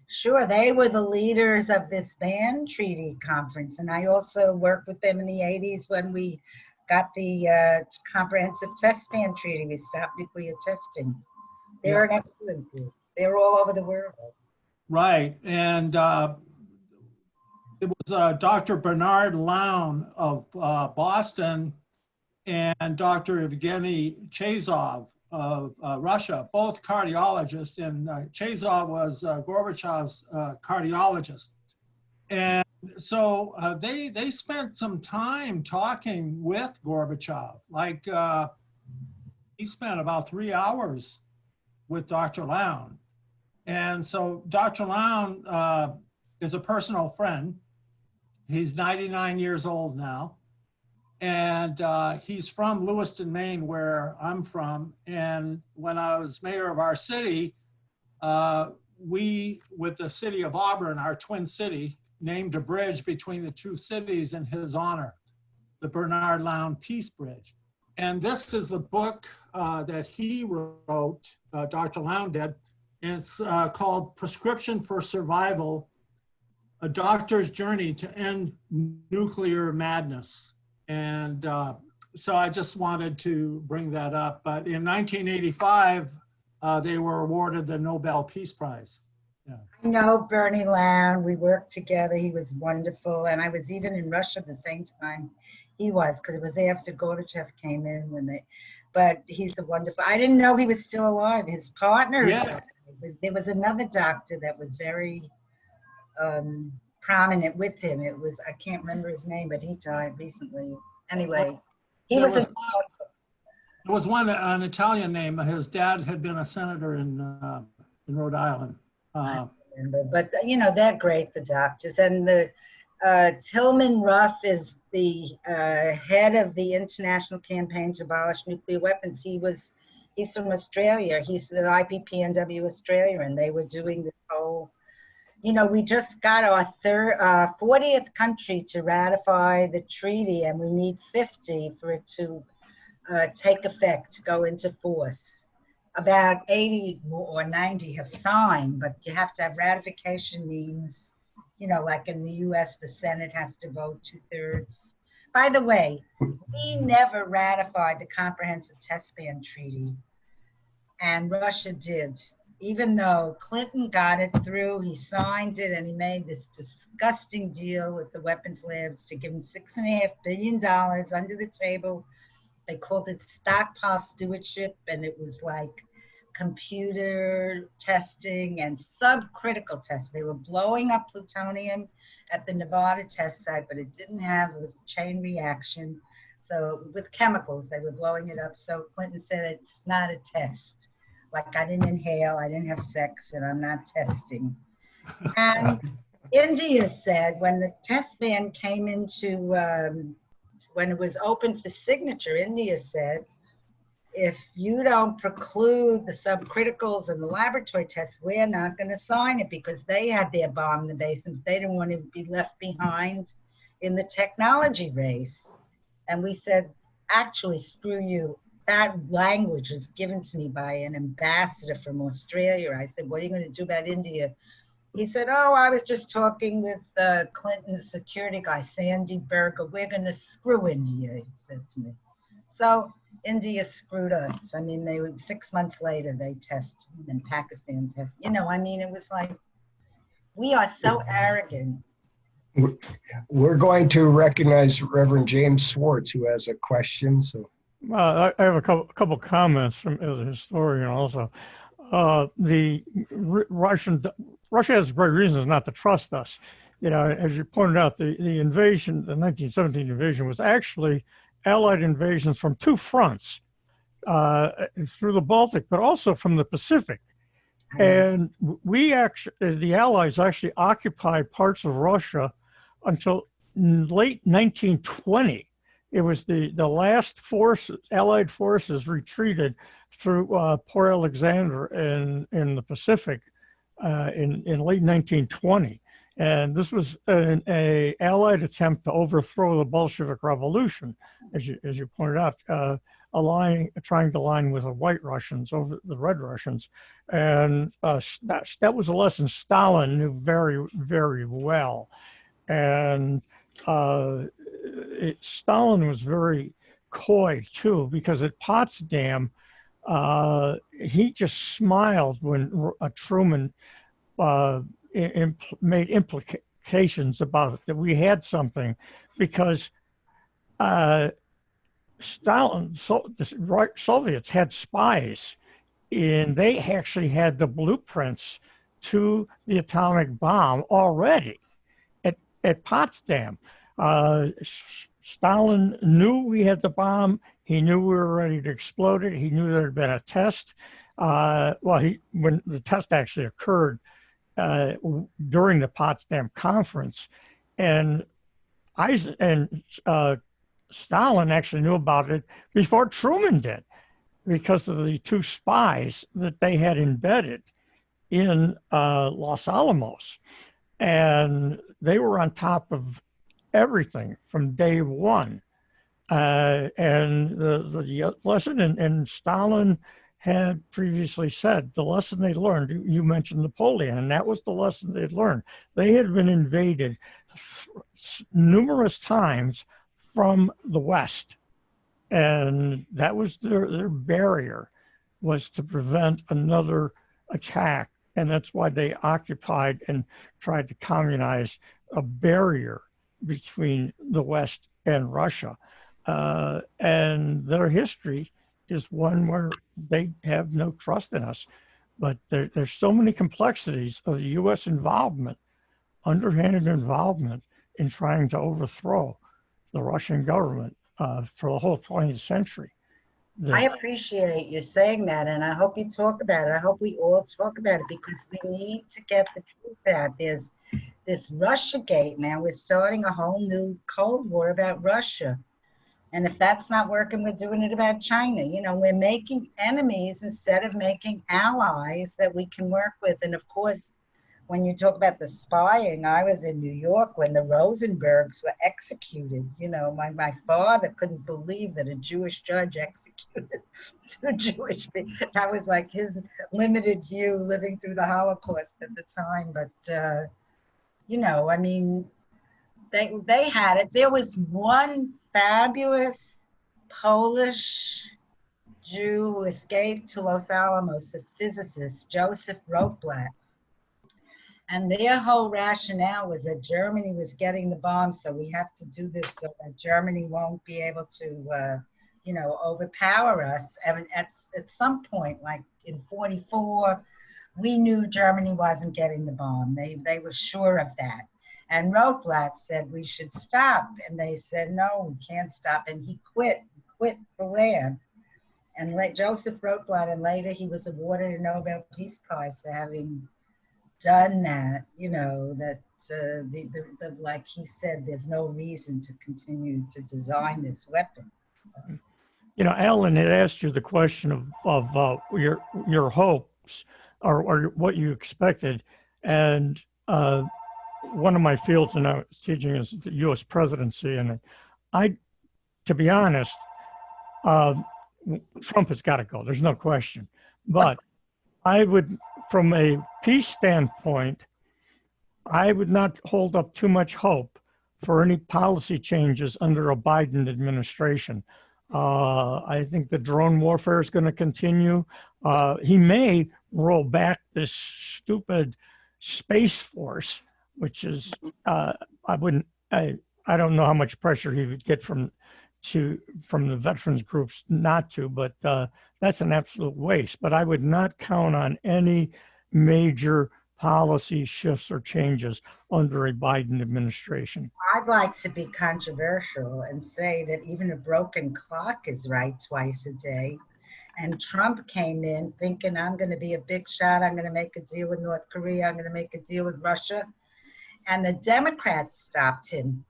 Sure, they were the leaders of this ban treaty conference, and I also worked with them in the 80s when we got the comprehensive test ban treaty. We stopped nuclear testing. They're an excellent group. They're all over the world. Right, and it was Dr. Bernard Lown of Boston and Dr. Evgeny Chazov of Russia, both cardiologists, and Chazov was Gorbachev's cardiologist. And so they spent some time talking with Gorbachev. Like he spent about 3 hours with Dr. Lown. And so Dr. Lown is a personal friend. He's 99 years old now. And he's from Lewiston, Maine, where I'm from. And when I was mayor of our city, we, with the city of Auburn, our twin city, named a bridge between the two cities in his honor, the Bernard Lown Peace Bridge. And this is the book that he wrote, Dr. Lown did. It's called Prescription for Survival, A Doctor's Journey to End Nuclear Madness. And so I just wanted to bring that up. But in 1985, they were awarded the Nobel Peace Prize. Yeah. I know Bernie Lown. We worked together. He was wonderful. And I was even in Russia at the same time he was, because it was after Gorbachev came in when they, but he's a wonderful, I didn't know he was still alive. His partner, Yes. There was another doctor that was very prominent with him. It was, I can't remember his name, but he died recently. Anyway, he There was was one, an Italian name. His dad had been a senator in Rhode Island. but you know, they're great, the doctors. And the Tillman Ruff is the head of the international campaign to abolish nuclear weapons. He's from Australia. He's the IPPNW Australia, and they were doing this whole, you know, we just got our 40th country to ratify the treaty, and we need 50 for it to take effect, to go into force. About 80 or 90 have signed, but you have to have ratification means, you know, like in the US, the Senate has to vote 2/3. By the way, we never ratified the Comprehensive Test Ban Treaty, and Russia did. Even though Clinton got it through, he signed it, and he made this disgusting deal with the weapons labs to give him $6.5 billion under the table. They called it Stockpile Stewardship, and it was like computer testing and subcritical tests. They were blowing up plutonium at the Nevada test site, but it didn't have a chain reaction. So with chemicals, they were blowing it up. So Clinton said, it's not a test. Like, I didn't inhale, I didn't have sex, and I'm not testing. And India said, when the test ban came into, when it was open for signature, India said, if you don't preclude the subcriticals and the laboratory tests, we're not going to sign it, because they had their bomb in the basement. They didn't want to be left behind in the technology race. And we said, actually, screw you. That language was given to me by an ambassador from Australia. I said, what are you going to do about India? He said, oh, I was just talking with Clinton's security guy, Sandy Berger. We're going to screw India, he said to me. So India screwed us. I mean, they were 6 months later, they tested, and Pakistan tested. You know, I mean, it was like, we are so arrogant. We're going to recognize Reverend James Swartz, who has a question. So, I have a couple comments from as a historian also. Russia has great reasons not to trust us. You know, as you pointed out, the invasion, the 1917 invasion, was actually Allied invasions from two fronts, through the Baltic, but also from the Pacific. And we actually, the Allies actually occupied parts of Russia until late 1920. It was the last forces, Allied forces retreated through Port Alexander in the Pacific in late 1920. And this was an Allied attempt to overthrow the Bolshevik Revolution, as you pointed out, trying to align with the White Russians over the Red Russians. And that was a lesson Stalin knew very, very well. And Stalin was very coy too, because at Potsdam, he just smiled when Truman made implications about it, that we had something, because the Soviets had spies, and they actually had the blueprints to the atomic bomb already. at Potsdam. Stalin knew we had the bomb. He knew we were ready to explode it. He knew there had been a test. When the test actually occurred during the Potsdam Conference, and Stalin actually knew about it before Truman did, because of the two spies that they had embedded in Los Alamos. And they were on top of everything from day one. And the lesson, and Stalin had previously said, the lesson they learned, you mentioned Napoleon, and that was the lesson they'd learned. They had been invaded numerous times from the West. And that was their barrier, was to prevent another attack. And that's why they occupied and tried to communize a barrier between the West and Russia. And their history is one where they have no trust in us. But there's so many complexities of the U.S. involvement, underhanded involvement in trying to overthrow the Russian government for the whole 20th century. I appreciate you saying that, and I hope you talk about it. I hope we all talk about it, because we need to get the truth out. There's this Russiagate now. We're starting a whole new Cold War about Russia. And if that's not working, we're doing it about China. You know, we're making enemies instead of making allies that we can work with. And of course, when you talk about the spying, I was in New York when the Rosenbergs were executed. You know, my father couldn't believe that a Jewish judge executed two Jewish people. That was like his limited view living through the Holocaust at the time. But, you know, I mean, they had it. There was one fabulous Polish Jew who escaped to Los Alamos, a physicist, Joseph Rotblat. And their whole rationale was that Germany was getting the bomb, so we have to do this so that Germany won't be able to, you know, overpower us. And at some point, like in 44, we knew Germany wasn't getting the bomb. They were sure of that. And Rotblat said we should stop. And they said, no, we can't stop. And he quit the lab. And Joseph Rotblat, and later he was awarded a Nobel Peace Prize for having done that, you know, that like he said, there's no reason to continue to design this weapon. So. You know, Alan had asked you the question of your hopes or what you expected. And one of my fields and I was teaching is the U.S. presidency. And to be honest, Trump has got to go. There's no question. But I would, from a peace standpoint, I would not hold up too much hope for any policy changes under a Biden administration. I think the drone warfare is going to continue. He may roll back this stupid Space Force, which is, I don't know how much pressure he would get from the veterans groups not to, but that's an absolute waste. But I would not count on any major policy shifts or changes under a Biden administration. I'd like to be controversial and say that even a broken clock is right twice a day. And Trump came in thinking, I'm going to be a big shot. I'm going to make a deal with North Korea. I'm going to make a deal with Russia. And the Democrats stopped him.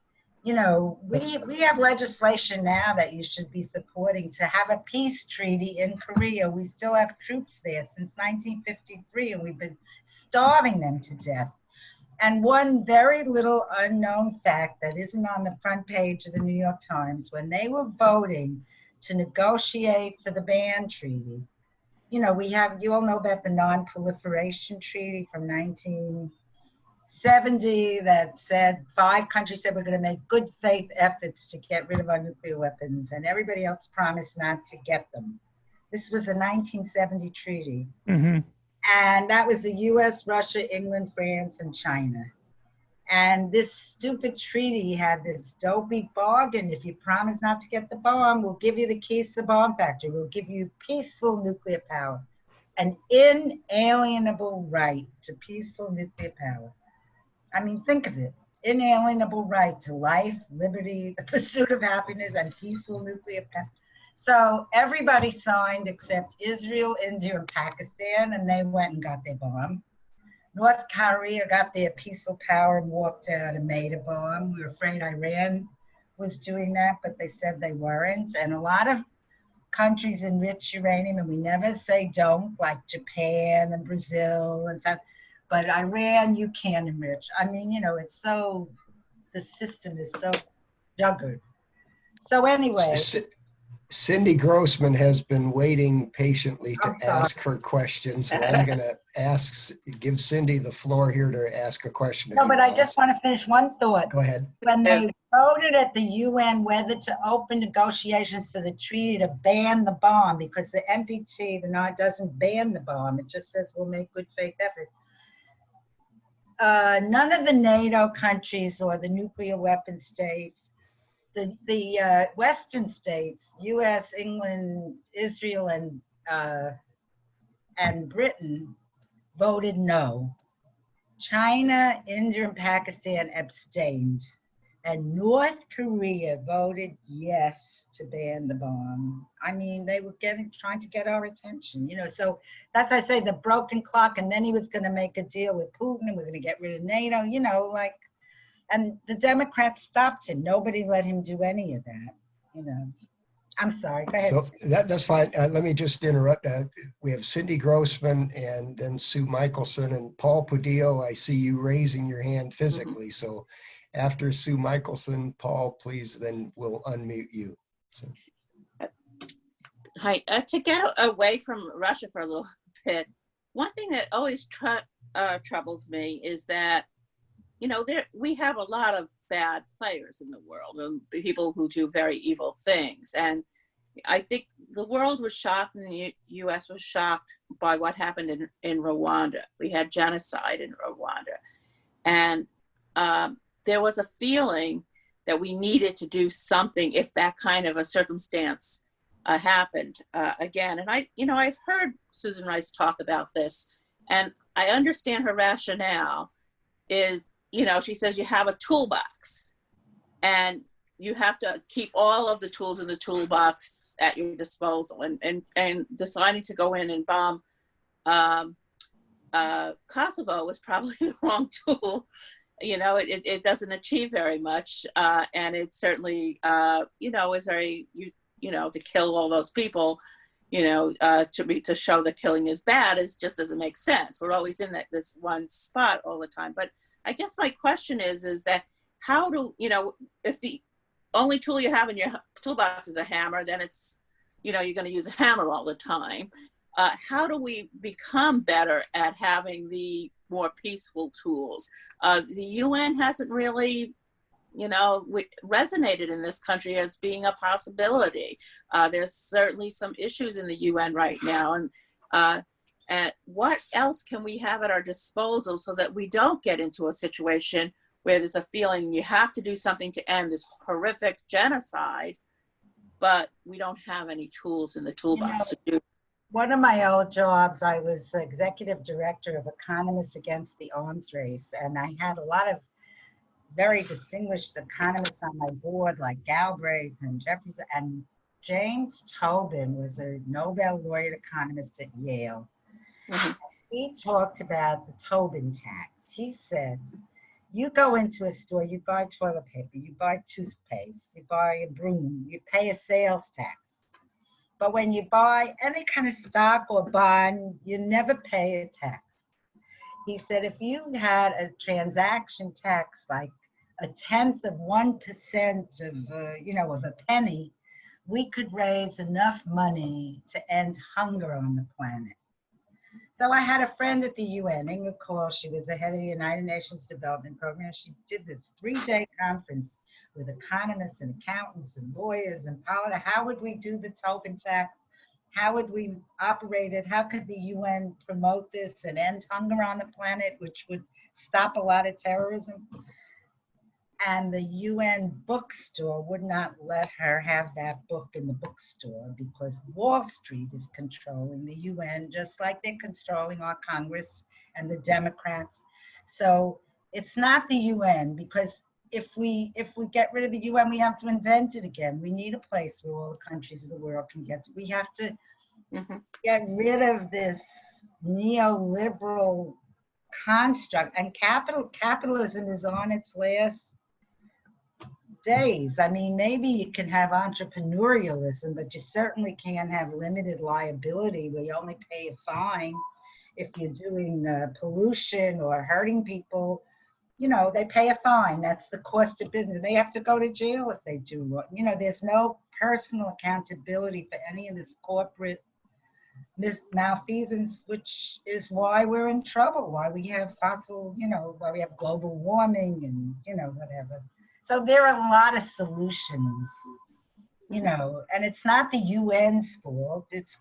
You know, we have legislation now that you should be supporting to have a peace treaty in Korea. We still have troops there since 1953, and we've been starving them to death. And one very little unknown fact that isn't on the front page of the New York Times, when they were voting to negotiate for the ban treaty, you know, you all know about the non-proliferation treaty from 1970 that said 5 countries said we're going to make good faith efforts to get rid of our nuclear weapons, and everybody else promised not to get them. This was a 1970 treaty. Mm-hmm. And that was the US, Russia, England, France, and China. And this stupid treaty had this dopey bargain. If you promise not to get the bomb, we'll give you the keys to the bomb factory. We'll give you peaceful nuclear power, an inalienable right to peaceful nuclear power. I mean, think of it. inalienable right to life, liberty, the pursuit of happiness, and peaceful nuclear power. So everybody signed except Israel, India, and Pakistan, and they went and got their bomb. North Korea got their peaceful power and walked out and made a bomb. We were afraid Iran was doing that, but they said they weren't. And a lot of countries enrich uranium, and we never say don't, like Japan and Brazil and stuff. But Iran, you can't enrich. I mean, you know, it's so, the system is so juggered. So anyway. Cindy Grossman has been waiting patiently to I'm sorry. ask her question, so I'm going to give Cindy the floor here to ask a question. No, but I just want to finish one thought. Go ahead. When they voted at the UN whether to open negotiations for the treaty to ban the bomb, because the NPT, the NOT, doesn't ban the bomb, it just says we'll make good faith effort. None of the NATO countries or the nuclear weapon states, the Western states, US, England, Israel, and Britain voted no. China, India, and Pakistan abstained. And North Korea voted yes to ban the bomb. I mean, they were trying to get our attention, you know. So that's why I say the broken clock, and then he was going to make a deal with Putin, and we're going to get rid of NATO, you know, like, and the Democrats stopped him. Nobody let him do any of that, you know. I'm sorry, go ahead. So that's fine. Let me just interrupt. We have Cindy Grossman and then Sue Michelson and Paul Padillo. I see you raising your hand physically. So after Sue Michelson, Paul, please, then we'll unmute you. So. Hi, to get away from Russia for a little bit, one thing that always troubles me is that, you know, we have a lot of bad players in the world, and people who do very evil things. And I think the world was shocked, and the U.S. was shocked by what happened in Rwanda. We had genocide in Rwanda. And there was a feeling that we needed to do something if that kind of a circumstance happened again. And I've heard Susan Rice talk about this, and I understand her rationale is, you know, she says you have a toolbox and you have to keep all of the tools in the toolbox at your disposal, and deciding to go in and bomb Kosovo was probably the wrong tool. You know, it doesn't achieve very much. And it certainly, you know, is very, you know, to kill all those people, you know, to show that killing is bad just doesn't make sense. We're always in this one spot all the time. But I guess my question is that how do, you know, if the only tool you have in your toolbox is a hammer, then it's, you know, you're going to use a hammer all the time. How do we become better at having the more peaceful tools? The UN hasn't really, you know, resonated in this country as being a possibility. There's certainly some issues in the UN right now. And what else can we have at our disposal so that we don't get into a situation where there's a feeling you have to do something to end this horrific genocide, but we don't have any tools in the toolbox to do. One of my old jobs, I was executive director of Economists Against the Arms Race, and I had a lot of very distinguished economists on my board, like Galbraith and Jeffries, and James Tobin was a Nobel laureate economist at Yale. Mm-hmm. He talked about the Tobin tax. He said, you go into a store, you buy toilet paper, you buy toothpaste, you buy a broom, you pay a sales tax. But when you buy any kind of stock or bond, you never pay a tax. He said, if you had a transaction tax, like 1/10 of 1% of, you know, of a penny, we could raise enough money to end hunger on the planet. So I had a friend at the UN, Inga Call. She was the head of the United Nations Development Program. She did this 3-day conference with economists and accountants and lawyers and politics. How would we do the Tobin tax? How would we operate it? How could the UN promote this and end hunger on the planet, which would stop a lot of terrorism? And the UN bookstore would not let her have that book in the bookstore because Wall Street is controlling the UN, just like they're controlling our Congress and the Democrats. So It's not the UN, because if we get rid of the UN, we have to invent it again. We need a place where all the countries of the world can get to. We have to get rid of this neoliberal construct, and capitalism is on its last days. I mean, maybe you can have entrepreneurialism, but you certainly can't have limited liability where you only pay a fine if you're doing pollution or hurting people. You know, they pay a fine. That's the cost of business. They have to go to jail if they do. You know, there's no personal accountability for any of this corporate malfeasance, which is why we're in trouble, why we have why we have global warming and, whatever. So there are a lot of solutions, and it's not the UN's fault. It's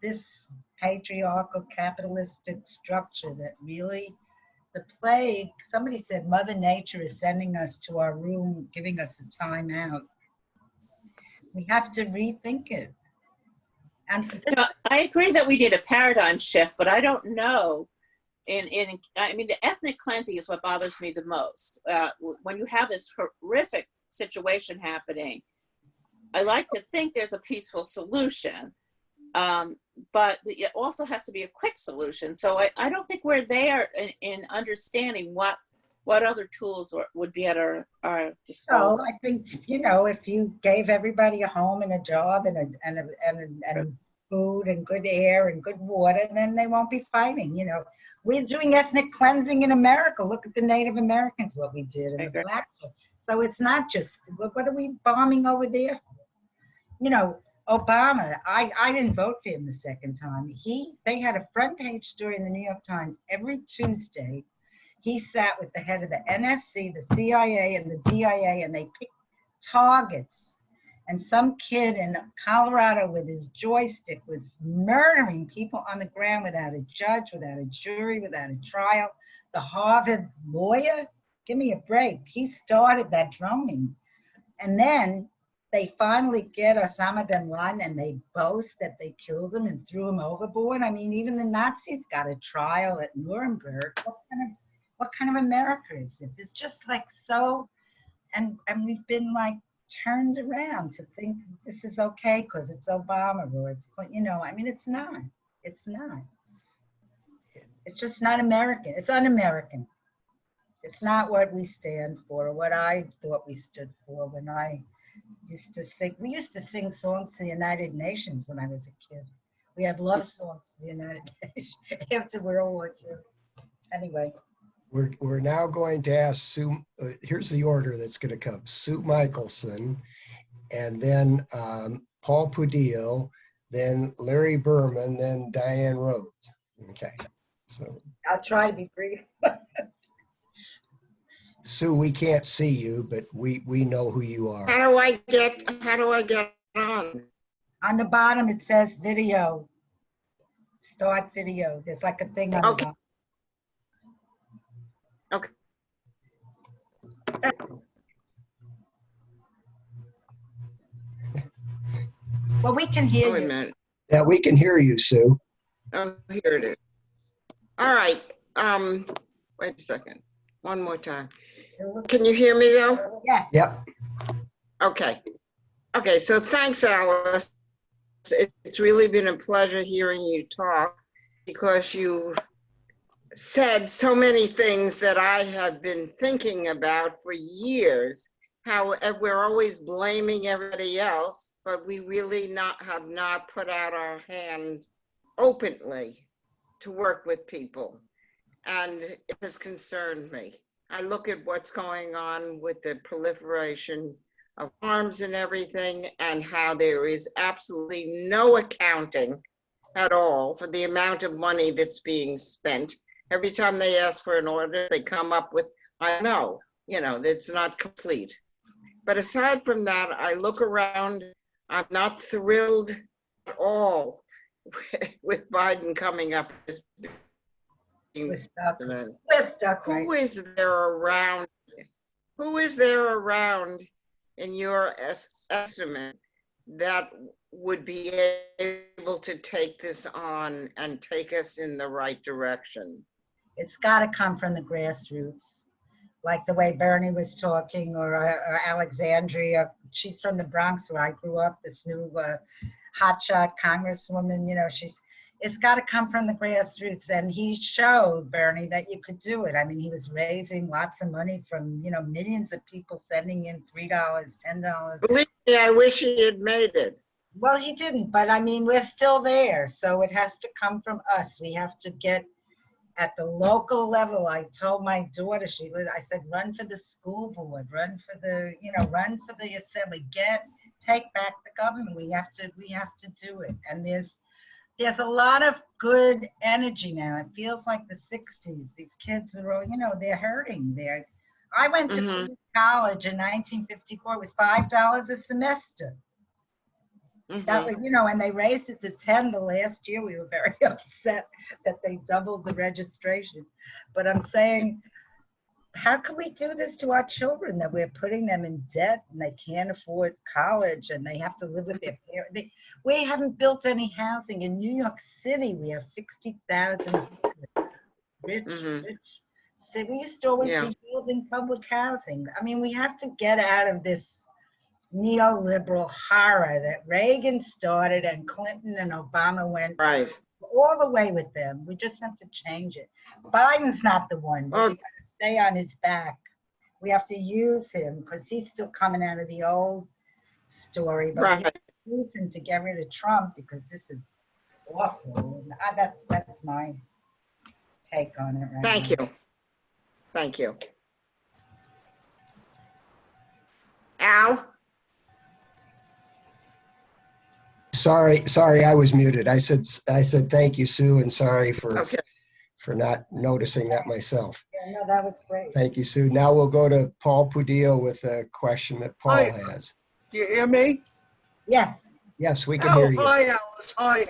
this patriarchal capitalistic structure that really, the plague, somebody said Mother Nature is sending us to our room, giving us a timeout. We have to rethink it. And I agree that we need a paradigm shift, but I don't know. I mean, the ethnic cleansing is what bothers me the most. When you have this horrific situation happening, I like to think there's a peaceful solution, but it also has to be a quick solution. So I don't think we're there in understanding what other tools would be at our disposal. So I think, if you gave everybody a home and a job and food and good air and good water, then they won't be fighting. We're doing ethnic cleansing in America. Look at the Native Americans, what we did, and the blacks. So it's not just, what are we bombing over there for? Obama, I didn't vote for him the second time. They had a front page story in the New York Times every Tuesday. He sat with the head of the NSC, the CIA, and the DIA, and they picked targets. And some kid in Colorado with his joystick was murdering people on the ground without a judge, without a jury, without a trial. The Harvard lawyer, give me a break. He started that droning. And then they finally get Osama bin Laden, and they boast that they killed him and threw him overboard. I mean, even the Nazis got a trial at Nuremberg. What kind of America is this? It's just like so, and we've been like turned around to think this is okay because it's Obama or it's, I mean, it's not. It's just not American. It's un-American. It's not what we stand for or what I thought we stood for when I used to sing. We used to sing songs to the United Nations when I was a kid. We had love songs to the United Nations after World War II. Anyway. We're now going to ask Sue, here's the order that's going to come. Sue Michelson, and then Paul Pudillo, then Larry Berman, then Diane Rhodes. Okay, so. I'll try to be brief. Sue, we can't see you, but we know who you are. How do I get on? On the bottom, it says video. Start video. There's like a thing on the bottom. Okay. Well, we can hear Wait a you. minute. Yeah, we can hear you, Sue. Oh, here it is. All right. Wait a second. One more time. Can you hear me though? Yeah. Yep. Okay. Okay. So thanks, Alice. It's really been a pleasure hearing you talk because you've said so many things that I have been thinking about for years, how we're always blaming everybody else, but we really have not put out our hand openly to work with people. And it has concerned me. I look at what's going on with the proliferation of arms and everything, and how there is absolutely no accounting at all for the amount of money that's being spent. Every time they ask for an order, they come up with, I know, that's not complete. But aside from that, I look around, I'm not thrilled at all with Biden coming up as being president. We're stuck, right? Who is there around in your estimate that would be able to take this on and take us in the right direction? It's got to come from the grassroots. like the way Bernie was talking, or Alexandria. She's from the Bronx where I grew up, this new hotshot congresswoman, you know, it's got to come from the grassroots. And he showed, Bernie, that you could do it. I mean, he was raising lots of money from, you know, millions of people sending in $3, $10. Believe me, I wish he had made it. Well, he didn't, but I mean, we're still there. So it has to come from us. We have to get at the local level. I told my daughter, I said, run for the school board, run for the, you know, run for the assembly, take back the government. We have to do it. And there's a lot of good energy now. It feels like the 60s. These kids are all, you know, they're hurting. I went to college in 1954. It was $5 a semester. That was, you know, and they raised it to 10 the last year. We were very upset that they doubled the registration. But I'm saying, how can we do this to our children, that we're putting them in debt and they can't afford college and they have to live with their parents? We haven't built any housing. In New York City, we have 60,000 rich. So we used to always be building public housing. I mean, we have to get out of this neoliberal horror that Reagan started and Clinton and Obama went all the way with them. We just have to change it. Biden's not the one. But we got to stay on his back. We have to use him because he's still coming out of the old story. But we have to use him to get rid of Trump because this is awful. That's my take on it right Thank now. you. Thank you. Al? Sorry, I was muted. I said thank you, Sue, and sorry for not noticing that myself. Yeah, no, that was great. Thank you, Sue. Now we'll go to Paul Pudillo with a question that Paul has. Do you hear me? Yes. Yes, we can hear you. Hi, Alice. Hi.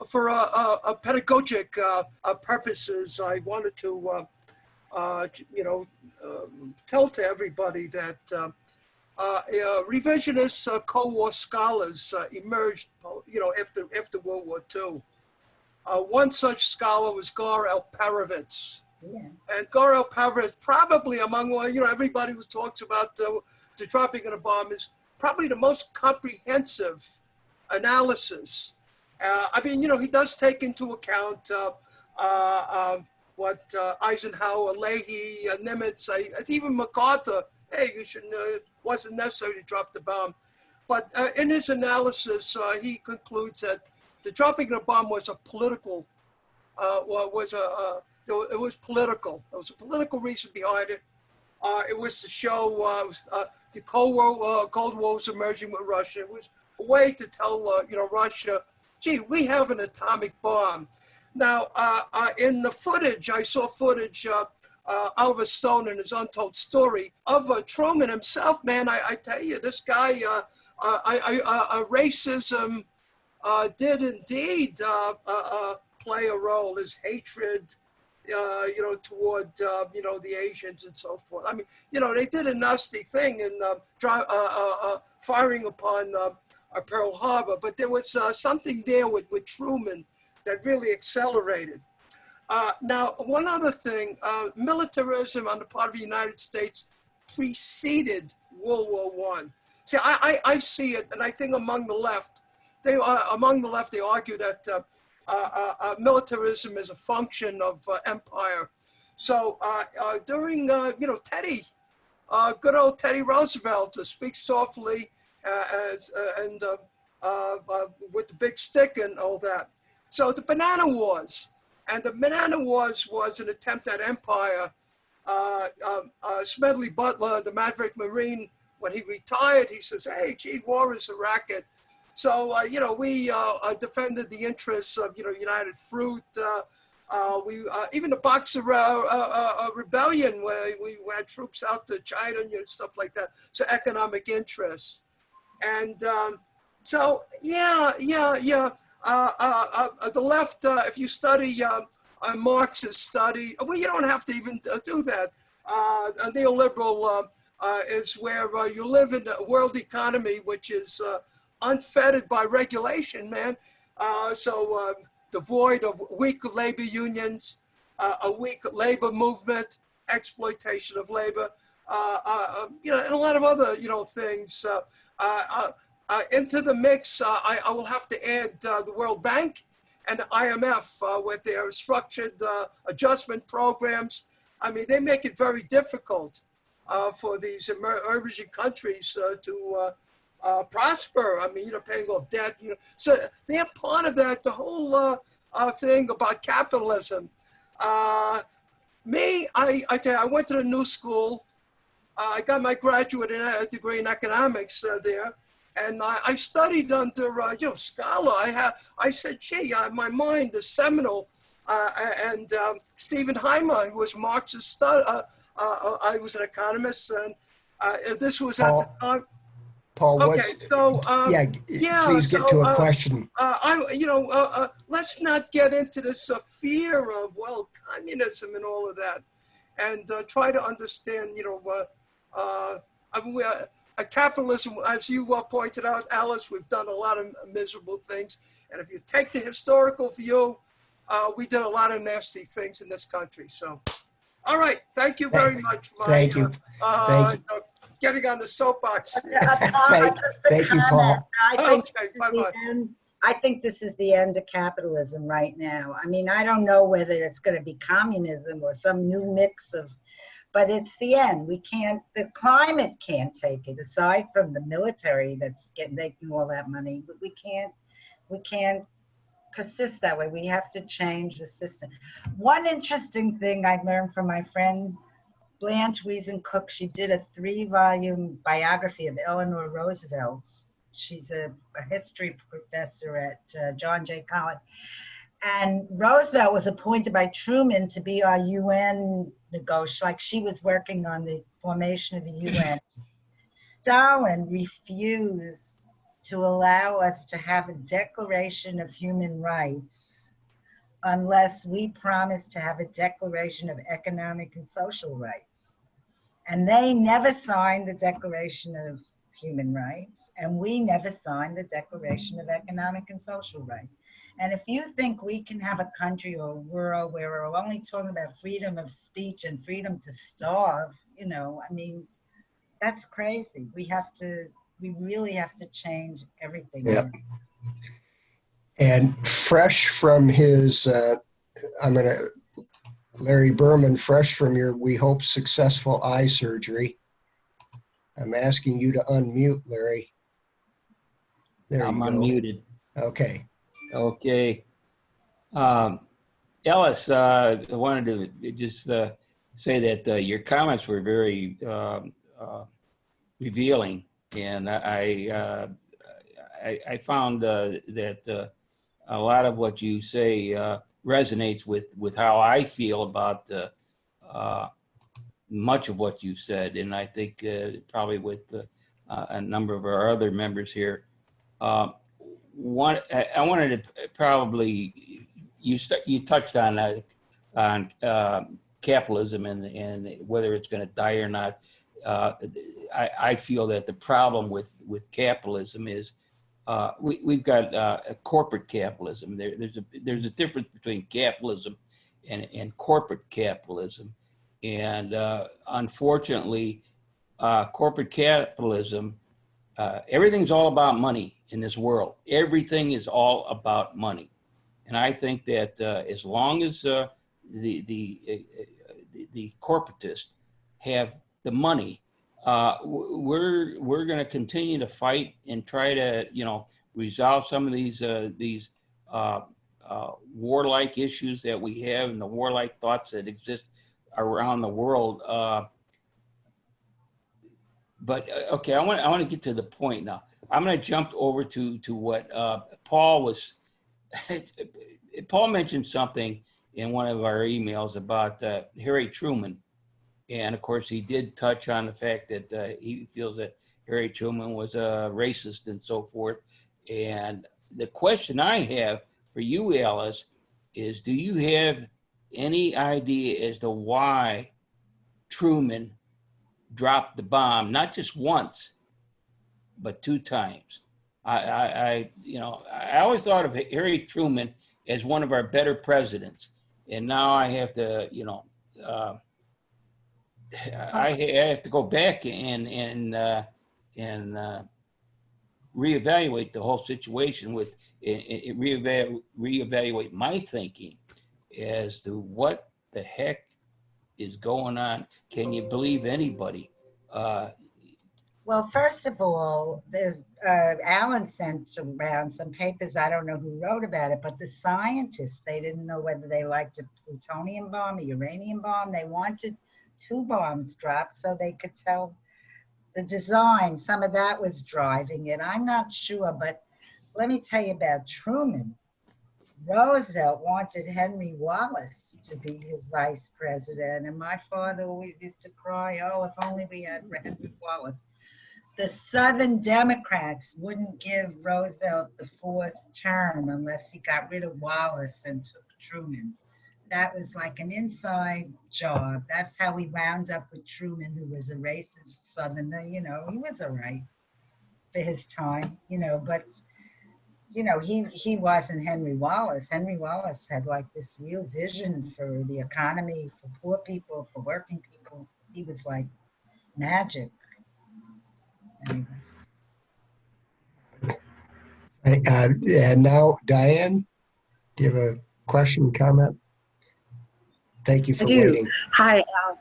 For pedagogic purposes, I wanted to, tell to everybody that revisionist co-war scholars emerged, after World War II. One such scholar was Gar Alperovitz. Yeah. And Gar Alperovitz, probably among, everybody who talks about the dropping of the bomb, is probably the most comprehensive analysis. He does take into account what Eisenhower, Leahy, Nimitz, even MacArthur, wasn't necessary to drop the bomb. But in his analysis, he concludes that the dropping of the bomb was a political, it was political. There was a political reason behind it. It was to show the Cold War was emerging with Russia. It was a way to tell, Russia, gee, we have an atomic bomb. Now, in the footage, I saw footage, Oliver Stone in his Untold Story of Truman himself. Man, I tell you, this guy, racism did indeed play a role. His hatred, toward, the Asians and so forth. I mean, they did a nasty thing in firing upon Pearl Harbor, but there was something there with Truman that really accelerated. Now, one other thing, militarism on the part of the United States preceded World War I. See, I see it, and I think among the left, they argue that militarism is a function of empire. So during, Teddy, good old Teddy Roosevelt speaks softly and with the big stick and all that. So the Banana Wars, and the Banana Wars was an attempt at empire. Smedley Butler, the Maverick Marine, when he retired, he says, hey, gee, war is a racket. So, we defended the interests of, United Fruit. Even the Boxer Rebellion, where we had troops out to China and stuff like that. So economic interests. And the left, if you study Marx's study, well, you don't have to even do that. A neoliberal is where you live in a world economy, which is unfettered by regulation, man. So devoid of weak labor unions, a weak labor movement, exploitation of labor, you know, and a lot of other, you know, things. Into the mix, I will have to add the World Bank and the IMF with their structured adjustment programs. I mean, they make it very difficult for these emerging countries to prosper. I mean, you know, paying off debt. You know, so they're part of that. The whole thing about capitalism. I tell you, I went to the New School. I got my graduate degree in economics there. And I studied under, you know, Scholar. I said, gee, my mind is seminal. And Stephen Heimer, who was Marxist, I was an economist, and this was at the time. Paul, Okay, so please get to a question. Let's not get into this fear of, well, communism and all of that, and try to understand, you know, capitalism, as you pointed out, Alice, we've done a lot of miserable things. And if you take the historical view, we did a lot of nasty things in this country. So, all right. Thank you very much. Thank you. Getting on the soapbox. Thank you, Paul. I think this is the end of capitalism right now. I mean, I don't know whether it's going to be communism or some new mix of, but it's the end. We can't, the climate can't take it, aside from the military that's making all that money. But we can't persist that way. We have to change the system. One interesting thing I learned from my friend Blanche Wiesen-Cook, she did a 3-volume biography of Eleanor Roosevelt. She's a history professor at John Jay College. And Roosevelt was appointed by Truman to be our UN negotiator, like she was working on the formation of the UN. Stalin refused to allow us to have a Declaration of Human Rights unless we promised to have a Declaration of Economic and Social Rights. And they never signed the Declaration of Human Rights, and we never signed the Declaration of Economic and Social Rights. And if you think we can have a country or a world where we're only talking about freedom of speech and freedom to starve, you know, I mean, that's crazy. We really have to change everything. Yeah. And fresh from his, Larry Berman, fresh from your, we hope, successful eye surgery, I'm asking you to unmute, Larry. There I'm you go. unmuted. Okay. Okay. Alice, I wanted to just say that your comments were very revealing, and I found that a lot of what you say resonates with how I feel about much of what you said, and I think probably with a number of our other members here. I wanted to probably, you touched on capitalism and whether it's going to die or not. I feel that the problem with capitalism is we've got a corporate capitalism. There's a difference between capitalism and corporate capitalism, and unfortunately, corporate capitalism. Everything's all about money in this world. Everything is all about money, and I think that as long as the corporatists have the money, we're going to continue to fight and try to resolve some of these warlike issues that we have and the warlike thoughts that exist around the world. But okay, I want to get to the point now. I'm going to jump over to what Paul was. Paul mentioned something in one of our emails about Harry Truman, and of course he did touch on the fact that he feels that Harry Truman was a racist and so forth. And the question I have for you, Alice, is: do you have any idea as to why Truman dropped the bomb, not just once, but 2 times? I always thought of Harry Truman as one of our better presidents. and now I have to, I have to go back and reevaluate the whole situation with reevaluate my thinking as to what the heck is going on. Can you believe anybody? Well, first of all, there's Alan sent around some papers. I don't know who wrote about it, but the scientists, they didn't know whether they liked a plutonium bomb, a uranium bomb. They wanted 2 bombs dropped so they could tell the design. Some of that was driving it. I'm not sure, but let me tell you about Truman. Roosevelt wanted Henry Wallace to be his vice president, and my father always used to cry, oh, if only we had Henry Wallace. The Southern Democrats wouldn't give Roosevelt the 4th term unless he got rid of Wallace and took Truman. That was like an inside job. That's how we wound up with Truman, who was a racist Southerner. He was all right for his time, but he wasn't Henry Wallace. Henry Wallace had like this real vision for the economy, for poor people, for working people. He was like magic. Anyway. And now, Diane, do you have a question, comment? Thank you for waiting. Hi, Al.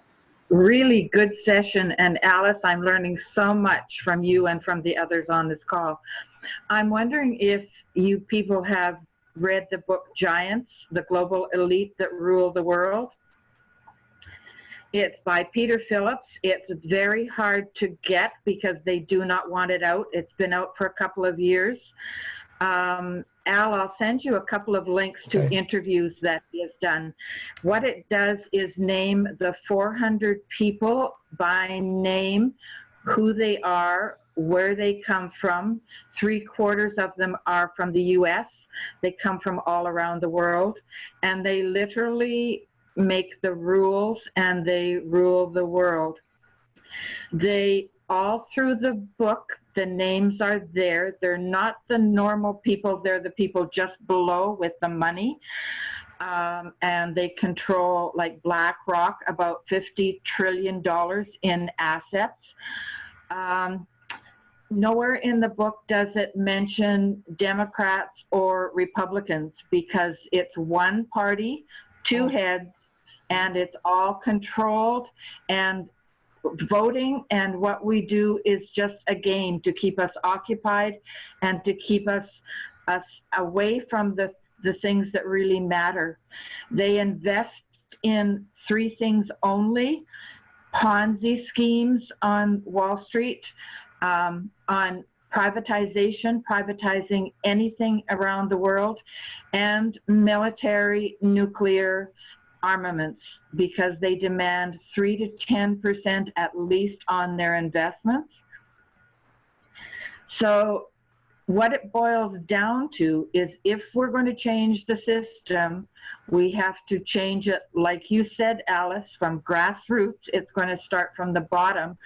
Really good session. And Alice, I'm learning so much from you and from the others on this call. I'm wondering if you people have read the book Giants, the Global Elite That Rule the World. It's by Peter Phillips. It's very hard to get because they do not want it out. It's been out for a couple of years. Al, I'll send you a couple of links to interviews that he has done. What it does is name the 400 people by name, who they are, where they come from. 3/4 of them are from the US. They come from all around the world, and they literally make the rules and they rule the world. They all through the book, the names are there. They're not the normal people. They're the people just below with the money. And they control, like BlackRock, about $50 trillion in assets. Nowhere in the book does it mention Democrats or Republicans because it's one party, 2 heads, and it's all controlled, and voting and what we do is just a game to keep us occupied and to keep us away from the things that really matter. They invest in 3 things only: Ponzi schemes on Wall Street, on privatizing anything around the world, and military nuclear armaments, because they demand 3 to 10% at least on their investments. So what it boils down to is, if we're going to change the system, we have to change it, like you said, Alice, from grassroots. It's going to start from the bottom.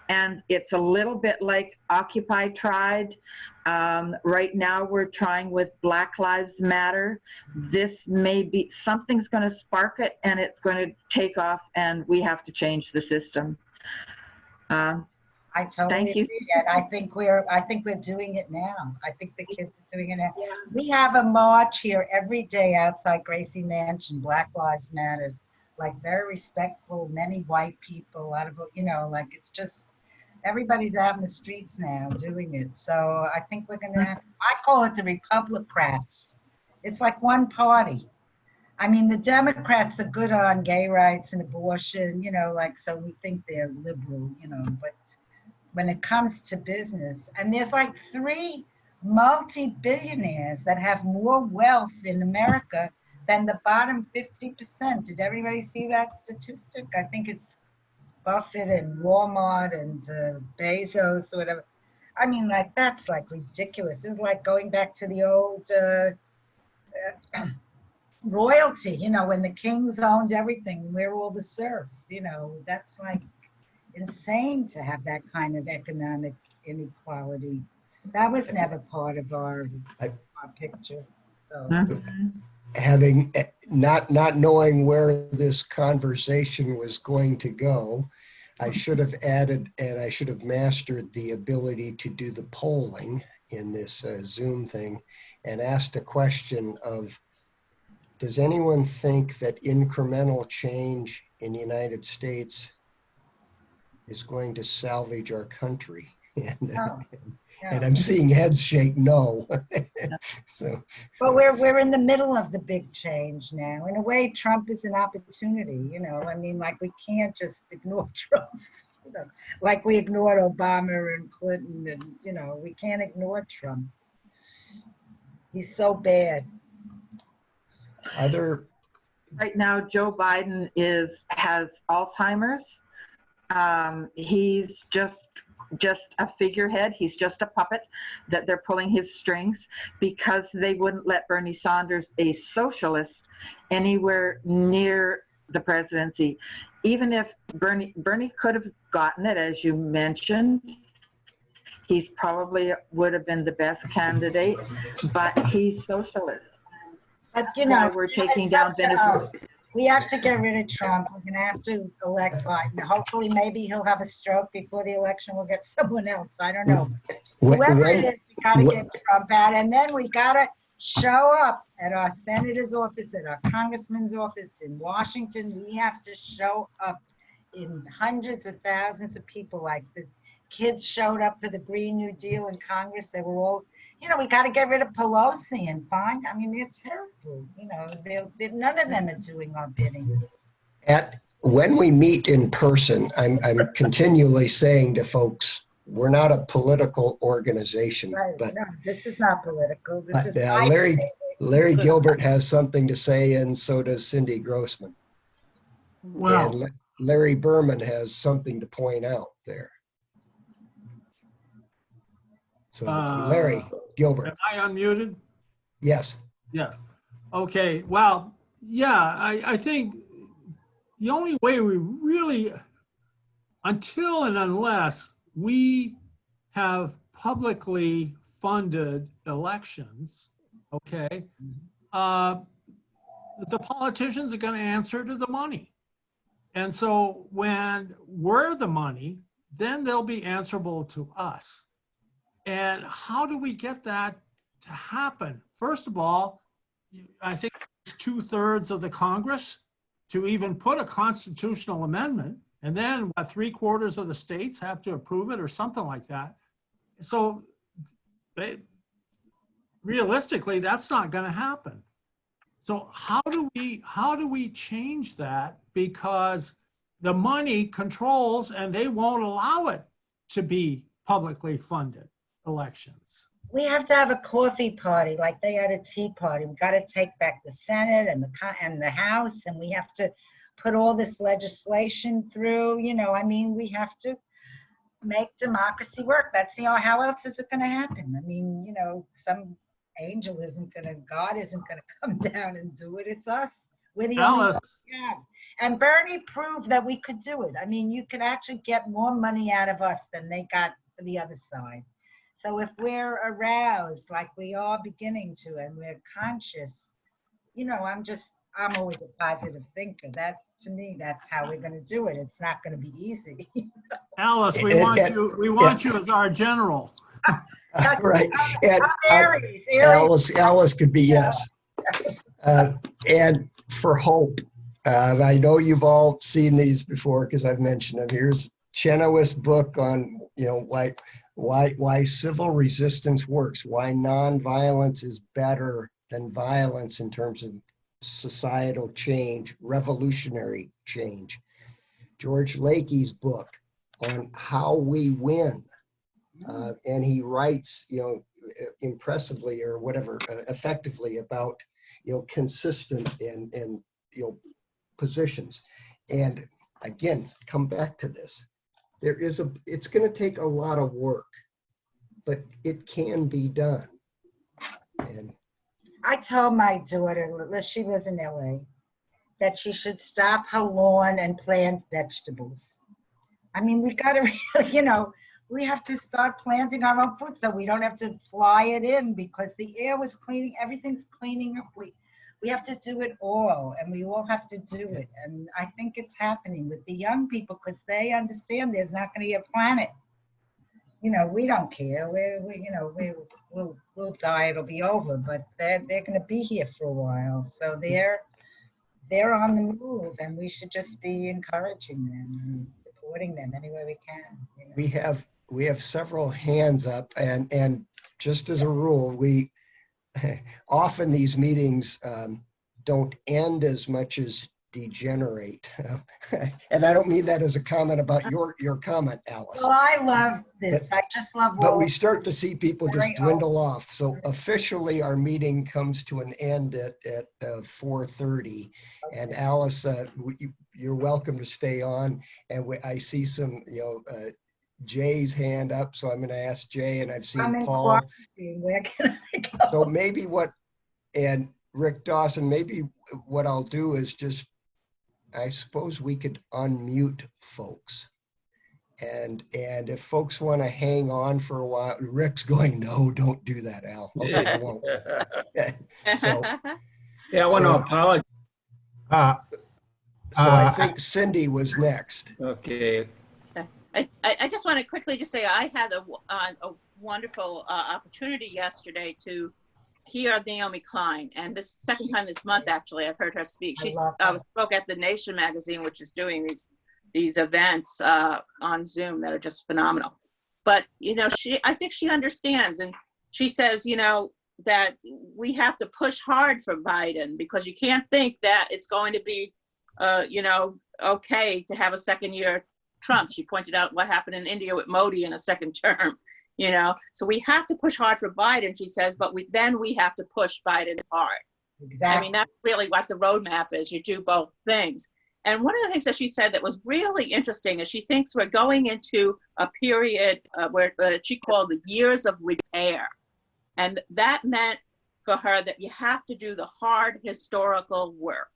And it's a little bit like Occupy tried. Right now we're trying with Black Lives Matter. This may be, something's going to spark it and it's going to take off, and we have to change the system. I totally agree, and I think we're doing it now. I think the kids are doing it now. Yeah. We have a march here every day outside Gracie Mansion, Black Lives Matters, like very respectful, many white people, a lot of, like it's just, everybody's out in the streets now doing it. So I think we're going to have, I call it the Republicrats. It's like one party. I mean, the Democrats are good on gay rights and abortion, so we think they're liberal, but when it comes to business, and there's like 3 multi-billionaires that have more wealth in America than the bottom 50%. Did everybody see that statistic? I think it's Buffett and Walmart and Bezos or whatever. I mean, like, that's like ridiculous. It's like going back to the old royalty, when the kings owned everything, we're all the serfs, that's like insane to have that kind of economic inequality. That was never part of our picture. So. having not knowing where this conversation was going to go, I should have added, and I should have mastered the ability to do the polling in this Zoom thing, and asked a question of, does anyone think that incremental change in the United States is going to salvage our country? And I'm seeing heads shake no. So, but we're in the middle of the big change now. In a way, Trump is an opportunity, you know. I mean, like, we can't just ignore Trump, you know, like we ignored Obama and Clinton, and, you know, we can't ignore Trump. He's so bad. other, Right now, Joe Biden has Alzheimer's. He's just a figurehead. He's just a puppet that they're pulling his strings because they wouldn't let Bernie Sanders, a socialist, anywhere near the presidency. Even if Bernie could have gotten it, as you mentioned, he's probably would have been the best candidate, but he's socialist. But, you know, We're taking down Venezuela. We have to get rid of Trump. We're going to have to elect Biden. Hopefully, maybe he'll have a stroke before the election. We'll get someone else. I don't know. Whoever it is, we got to get Trump out. And then we got to show up at our senator's office, at our congressman's office in Washington. We have to show up in hundreds of thousands of people. Like the kids showed up for the Green New Deal in Congress. They were all, you know, we got to get rid of Pelosi and fine. I mean, they're terrible. You know, none of them are doing our bidding. When we meet in person, I'm continually saying to folks, we're not a political organization. Right. But no, this is not political. This is Larry Gilbert has something to say, and so does Cindy Grossman. Well, And Larry Berman has something to point out there. So Larry Gilbert. am I unmuted? Yes. Yes. Okay. Well, yeah, I think the only way we really, until and unless we have publicly funded elections, okay, the politicians are going to answer to the money. And so when we're the money, then they'll be answerable to us. And how do we get that to happen? First of all, I think it's 2/3 of the Congress to even put a constitutional amendment, and then 3/4 of the states have to approve it or something like that. So realistically, that's not going to happen. So how do we change that? Because the money controls, and they won't allow it to be publicly funded elections. We have to have a coffee party like they had a tea party. We got to take back the Senate and the House, and we have to put all this legislation through. You know, I mean, we have to make democracy work. That's, you know, how else is it going to happen? I mean, you know, some angel isn't going to, God isn't going to come down and do it. It's us. We're the only ones. Yeah. And Bernie proved that we could do it. I mean, you could actually get more money out of us than they got for the other side. So if we're aroused like we are beginning to, and we're conscious, you know, I'm always a positive thinker. That's, to me, that's how we're going to do it. It's not going to be easy. Alice, we want you as our general. Right. And Alice could be yes. And for hope, I know you've all seen these before because I've mentioned them. Here's Chenoweth's book on, you know, why civil resistance works, why nonviolence is better than violence in terms of societal change, revolutionary change. George Lakey's book on how we win. And he writes, you know, impressively or whatever, effectively about, you know, consistent and you know, positions. And again, come back to this. It's going to take a lot of work, but it can be done. And I told my daughter, she lives in LA, that she should stop her lawn and plant vegetables. I mean, we got to, you know, we have to start planting our own food so we don't have to fly it in, because the air was cleaning, everything's cleaning up. We have to do it all, and we all have to do it. And I think it's happening with the young people because they understand there's not going to be a planet. You know, we don't care. We'll die. It'll be over. But they're going to be here for a while, so they're on the move, and we should just be encouraging them and supporting them any way we can. You know? We have several hands up, and just as a rule, we often these meetings don't end as much as degenerate. And I don't mean that as a comment about your comment, Alice. Well, I love this. I just love. But we start to see people just dwindle off. So officially, our meeting comes to an end at 4:30. And Alice, you're welcome to stay on. And I see some, Jay's hand up, so I'm going to ask Jay, and I've seen I'm in Paul. quarantine. Where can I go? So maybe and Rick Dawson, maybe what I'll do is just, I suppose we could unmute folks. And if folks want to hang on for a while, Rick's going, no, don't do that, Al. Okay, I won't. So, yeah, I want to apologize. I think Cindy was next. Okay. I just want to quickly just say I had a wonderful opportunity yesterday to hear Naomi Klein, and this second time this month actually I've heard her speak. She spoke at the Nation magazine, which is doing these events on Zoom that are just phenomenal. But I think she understands, and she says that we have to push hard for Biden because you can't think that it's going to be okay to have a second year Trump. She pointed out what happened in India with Modi in a second term, so we have to push hard for Biden, she says, but we have to push Biden hard. Exactly. I mean, that's really what the roadmap is. You do both things. And one of the things that she said that was really interesting is she thinks we're going into a period where she called the years of repair. And that meant for her that you have to do the hard historical work.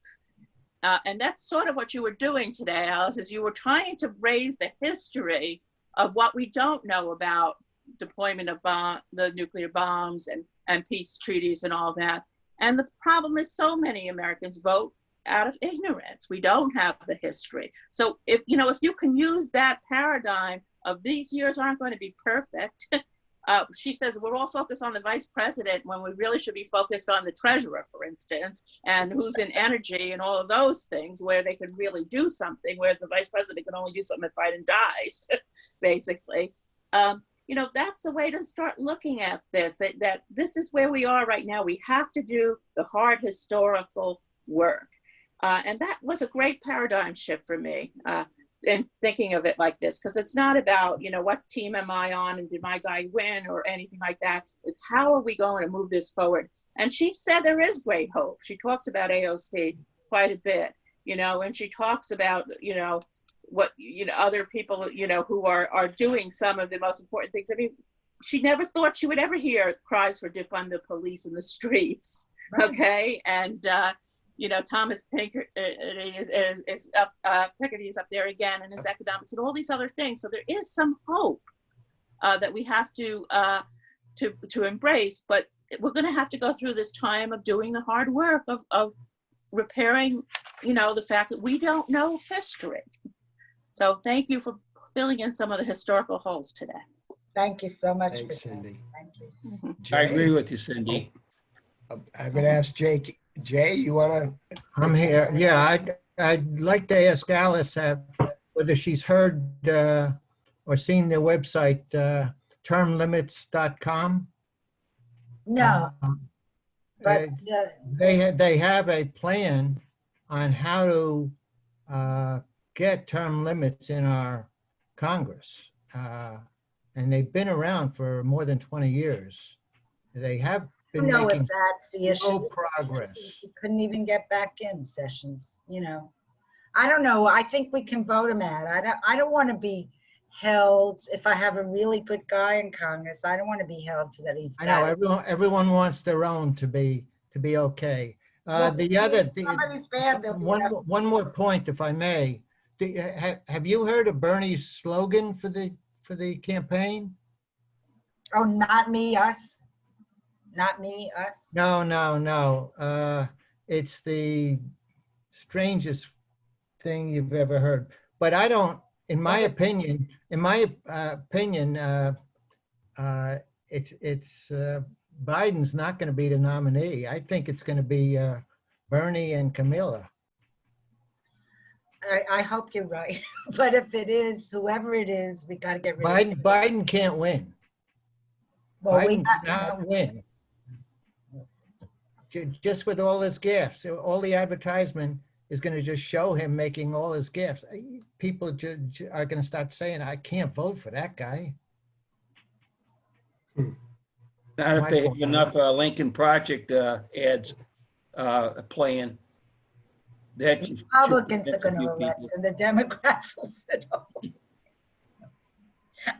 And that's sort of what you were doing today, Alice, is you were trying to raise the history of what we don't know about deployment of the nuclear bombs and peace treaties and all that. And the problem is so many Americans vote out of ignorance. We don't have the history. So if you can use that paradigm of these years aren't going to be perfect, she says we're all focused on the vice president when we really should be focused on the treasurer, for instance, and who's in energy and all of those things where they can really do something, whereas the vice president can only do something if Biden dies, basically. That's the way to start looking at this, that this is where we are right now. We have to do the hard historical work. And that was a great paradigm shift for me in thinking of it like this, because it's not about, what team am I on and did my guy win or anything like that. It's how are we going to move this forward? And she said there is great hope. She talks about AOC quite a bit, and she talks about, what, other people, who are doing some of the most important things. I mean, she never thought she would ever hear cries for defund the police in the streets. Right. Okay. And, Thomas Piketty is up, Piketty is up there again, and his economics and all these other things. So there is some hope that we have to embrace, but we're going to have to go through this time of doing the hard work of repairing, the fact that we don't know history. So thank you for filling in some of the historical holes today. Thank you so much. Thanks, Cindy. Thank you. Jay? I agree with you, Cindy. I'm going to ask Jake. Jay, you want to? I'm here. Yeah, I'd like to ask Alice whether she's heard or seen the website termlimits.com. No, but they have a plan on how to get term limits in our Congress, and they've been around for more than 20 years. They have been making if that's the issue. slow progress. You couldn't even get back in sessions, I don't know. I think we can vote him out. I don't want to be held. If I have a really good guy in Congress, I don't want to be held to that he's I know everyone wants their own to be okay. Well, somebody's bad, one more point, if I may. Have you heard of Bernie's slogan for the campaign? Oh, not me, us. Not me, us. No. it's the strangest thing you've ever heard. But I don't, in my opinion, it's Biden's not going to be the nominee. I think it's going to be Bernie and Camilla. I hope you're right. But if it is, whoever it is, we got to get rid of it. Biden can't win. Well, we Biden have to cannot win. Just with all his gifts, all the advertisement is going to just show him making all his gifts. People are going to start saying, I can't vote for that guy. Not if they have enough Lincoln Project ads playing. That Republicans are going to elect and the Democrats will sit home.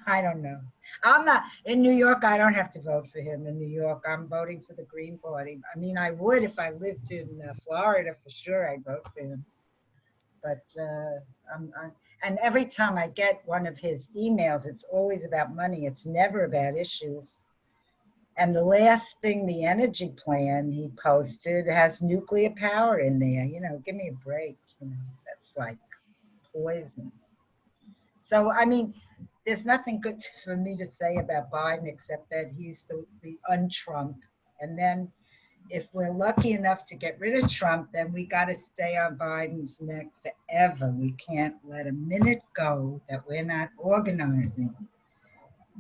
I don't know. I'm not, in New York, I don't have to vote for him. In New York, I'm voting for the Green Party. I mean, I would if I lived in Florida, for sure, I'd vote for him. But, and every time I get one of his emails, it's always about money. It's never about issues. And the last thing, the energy plan he posted has nuclear power in there. You know, give me a break. You know, that's like poison. So, I mean, there's nothing good for me to say about Biden except that he's the un-Trump. And then if we're lucky enough to get rid of Trump, then we got to stay on Biden's neck forever. We can't let a minute go that we're not organizing.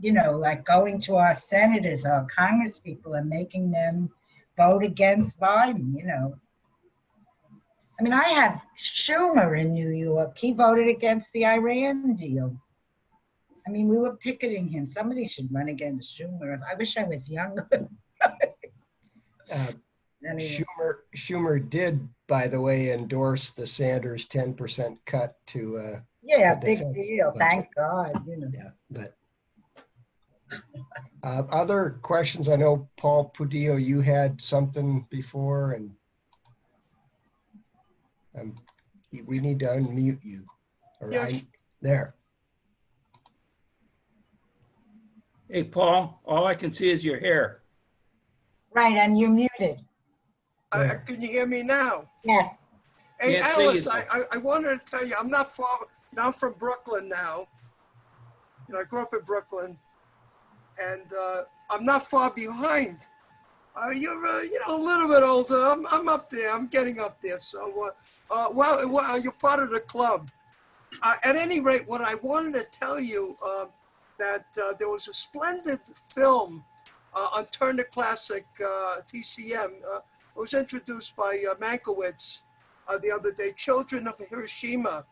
You know, like going to our senators, our Congress people, and making them vote against Biden, you know. I mean, I have Schumer in New York. He voted against the Iran deal. I mean, we were picketing him. Somebody should run against Schumer. I wish I was younger. Anyway. Schumer did, by the way, endorse the Sanders 10% cut to yeah, big deal. Budget. Thank God. You know. Yeah, but other questions? I know Paul Pudillo, you had something before, and we need to unmute you. Or Yes. There. Hey, Paul, all I can see is your hair. Right, and you're muted. Can you hear me now? Yes. Hey, Yes, Alice, I wanted to tell you, I'm not far, I'm from Brooklyn now. You know, I grew up in Brooklyn, and I'm not far behind. You're, you know, a little bit older. I'm up there. I'm getting up there. So, well, you're part of the club. At any rate, what I wanted to tell you, that there was a splendid film on Turner Classic TCM. It was introduced by Mankiewicz the other day, Children of Hiroshima.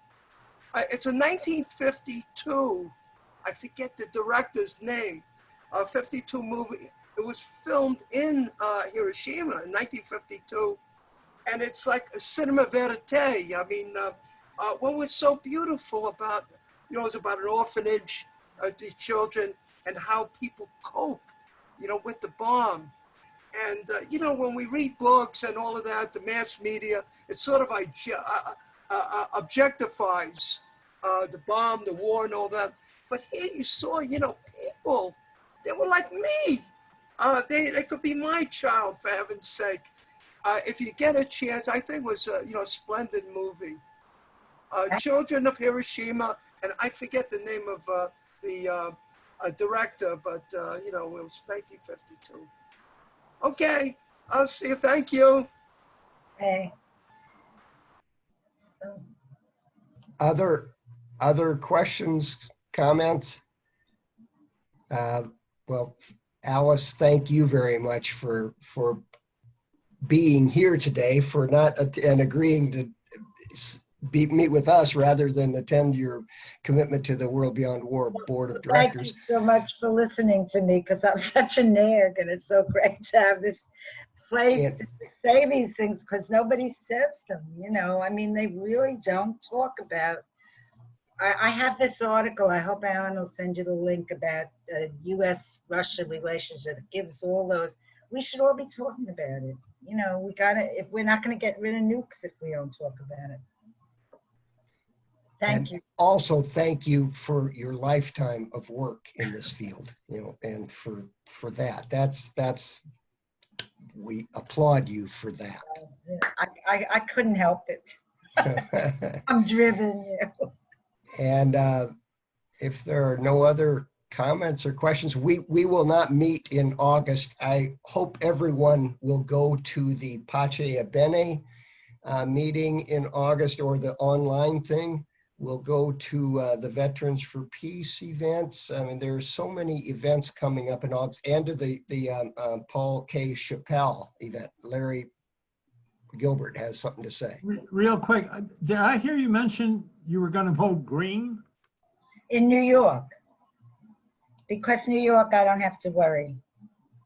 It's a 1952, I forget the director's name, 52 movie. It was filmed in Hiroshima in 1952. And it's like a cinema verite. I mean, what was so beautiful about, you know, it was about an orphanage, these children, and how people cope, you know, with the bomb. And, you know, when we read books and all of that, the mass media, it sort of objectifies the bomb, the war, and all that. But here you saw, you know, people, they were like me. They could be my child, for heaven's sake. If you get a chance, I think it was a, you know, splendid movie. Children of Hiroshima, and I forget the name of the director, but, you know, it was 1952. Okay, I'll see you. Thank you. Okay. So. Other questions, comments? Well, Alice, thank you very much for being here today, for not and agreeing to meet with us rather than attend your commitment to the World Beyond War Board of Directors. Thank you so much for listening to me, because I'm such a nag, and it's so great to have this place to say these things, because nobody says them, you know. I mean, they really don't talk about. I have this article, I hope Alan will send you the link, about US-Russia relations that gives all those. We should all be talking about it. You know, we gotta, if we're not gonna get rid of nukes if we don't talk about it. Thank you. Also, thank you for your lifetime of work in this field, you know, and for that. We applaud you for that. I couldn't help it. I'm driven. And if there are no other comments or questions, we will not meet in August. I hope everyone will go to the Pace Abene meeting in August, or the online thing. We'll go to the Veterans for Peace events. I mean, there's so many events coming up in August, and to the Paul K. Chappelle event. Larry Gilbert has something to say. Real quick, did I hear you mention you were going to vote green? In New York. Because New York, I don't have to worry.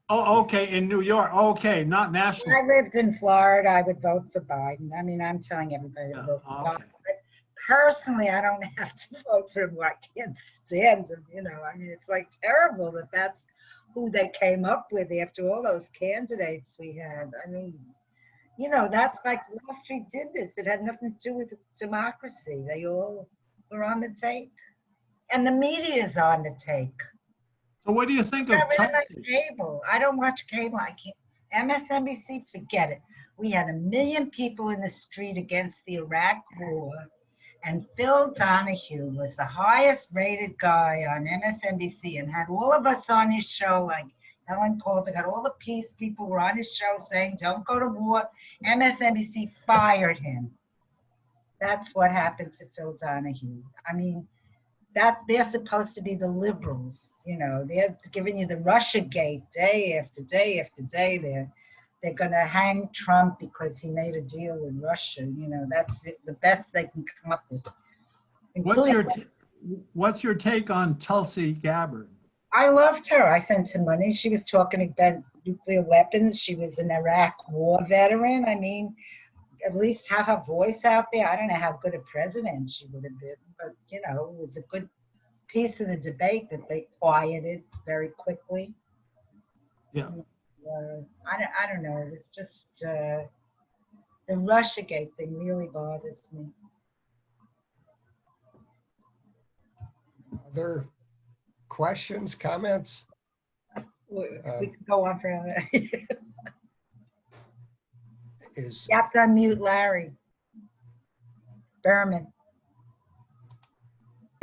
Oh, okay, in New York. Okay, not If national. I lived in Florida, I would vote for Biden. I mean, I'm telling everybody to vote for Okay. Biden. But personally, I don't have to vote for him. I can't stand him, you know. I mean, it's like terrible that that's who they came up with after all those candidates we had. I mean, you know, that's like Wall Street did this. It had nothing to do with democracy. They all were on the take. And the media's on the take. So what do you think of I don't like Tulsi? cable. I don't watch cable. I can't. MSNBC, forget it. We had 1 million people in the street against the Iraq War, and Phil Donahue was the highest rated guy on MSNBC and had all of us on his show, like Ellen Poulter, got all the peace people were on his show saying, don't go to war. MSNBC fired him. That's what happened to Phil Donahue. I mean, that they're supposed to be the liberals, you know. They're giving you the Russia gate day after day after day. They're going to hang Trump because he made a deal with Russia. You know, that's the best they can come up with. What's your take on Tulsi Gabbard? I loved her. I sent her money. She was talking about nuclear weapons. She was an Iraq war veteran. I mean, at least have her voice out there. I don't know how good a president she would have been, but, you know, it was a good piece of the debate that they quieted very quickly. Yeah. I don't know. It was just the Russiagate thing really bothers me. Other questions, comments? We could go on forever. You Is have to unmute Larry Berman.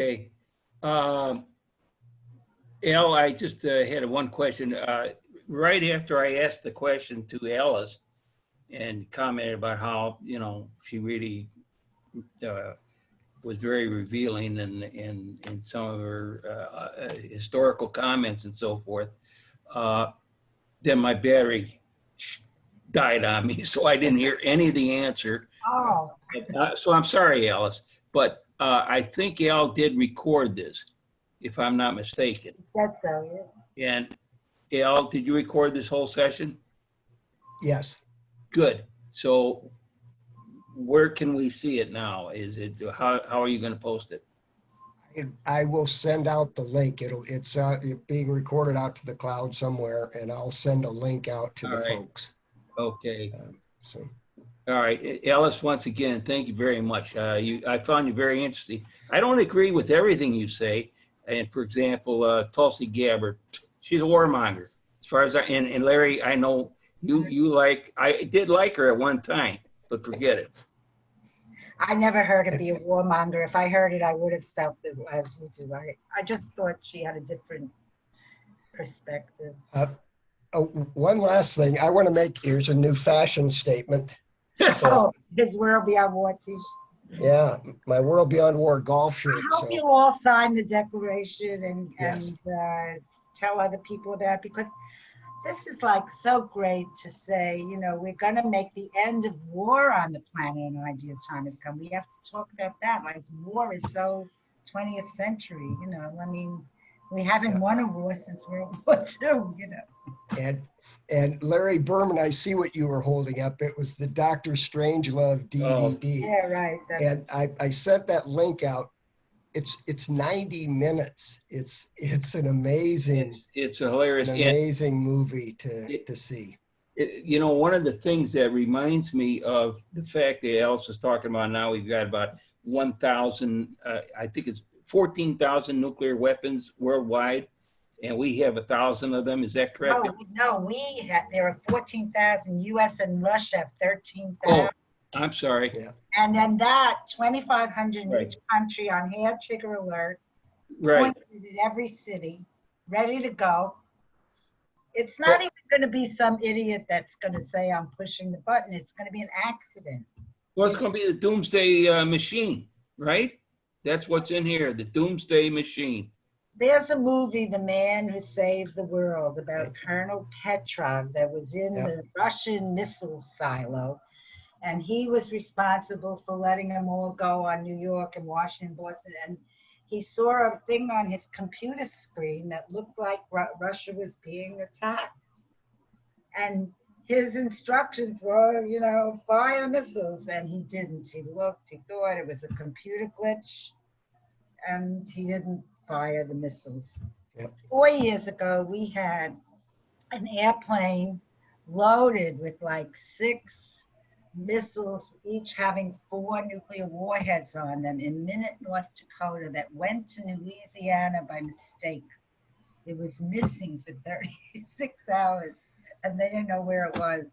Okay. Al, I just had one question. Right after I asked the question to Alice and commented about how, you know, she really was very revealing in some of her historical comments and so forth, then my battery died on me, so I didn't hear any of the answer. Oh. So I'm sorry, Alice, but I think Al did record this, if I'm not mistaken. That's so, yeah. And Al, did you record this whole session? yes. Good. So where can we see it now? Is it, how are you going to post it? I will send out the link. It's being recorded out to the cloud somewhere, and I'll send a link out to the folks. Okay. So. All right, Alice, once again, thank you very much. I found you very interesting. I don't agree with everything you say. And for example, Tulsi Gabbard, she's a warmonger. As far as and Larry, I know I did like her at one time, but forget it. I never heard her be a warmonger. If I heard it, I would have felt it as you do. I just thought she had a different perspective. One last thing. I want to make, here's a new fashion statement. So, His World Beyond War t-shirt. Yeah, my World Beyond War golf shirt. I hope you all sign the declaration and Yes. Tell other people about it, because this is like so great to say, you know, we're going to make the end of war on the planet in ideas time has come. We have to talk about that. Like, war is so 20th century, you know. I mean, we haven't won a war since World War II, you know. And Larry Berman, I see what you were holding up. It was the Dr. Strangelove DVD. Yeah, right. And I sent that link out. It's 90 minutes. It's an amazing, it's a hilarious, amazing movie to see. You know, one of the things that reminds me of the fact that Alice was talking about now, we've got about 1,000, I think it's 14,000 nuclear weapons worldwide. and we have 1,000 of them. Is that correct? No, there are 14,000. U.S. and Russia have 13,000. Oh, I'm sorry. Yeah. And then that 2,500 in Right. each country on hair trigger alert, Right. pointed at every city, ready to go. It's not even going to be some idiot that's going to say I'm pushing the button. It's going to be an accident. Well, it's going to be the doomsday machine, right? That's what's in here, the doomsday machine. There's a movie, The Man Who Saved the World, about Colonel Petrov that was in the Russian missile silo. And he was responsible for letting them all go on New York and Washington, Boston. And he saw a thing on his computer screen that looked like Russia was being attacked. And his instructions were, you know, fire missiles. And he didn't. He looked, he thought it was a computer glitch. And he didn't fire the missiles. Yep. 4 years ago, we had an airplane loaded with like 6 missiles, each having 4 nuclear warheads on them in Minot, North Dakota, that went to Louisiana by mistake. It was missing for 36 hours, and they didn't know where it was.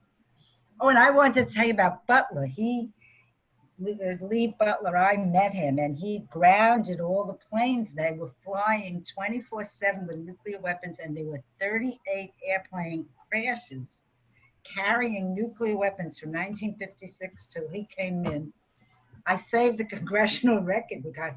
Oh, and I wanted to tell you about Butler. Lee Butler, I met him, and he grounded all the planes. They were flying 24/7 with nuclear weapons, and there were 38 airplane crashes carrying nuclear weapons from 1956 till he came in. I saved the congressional record because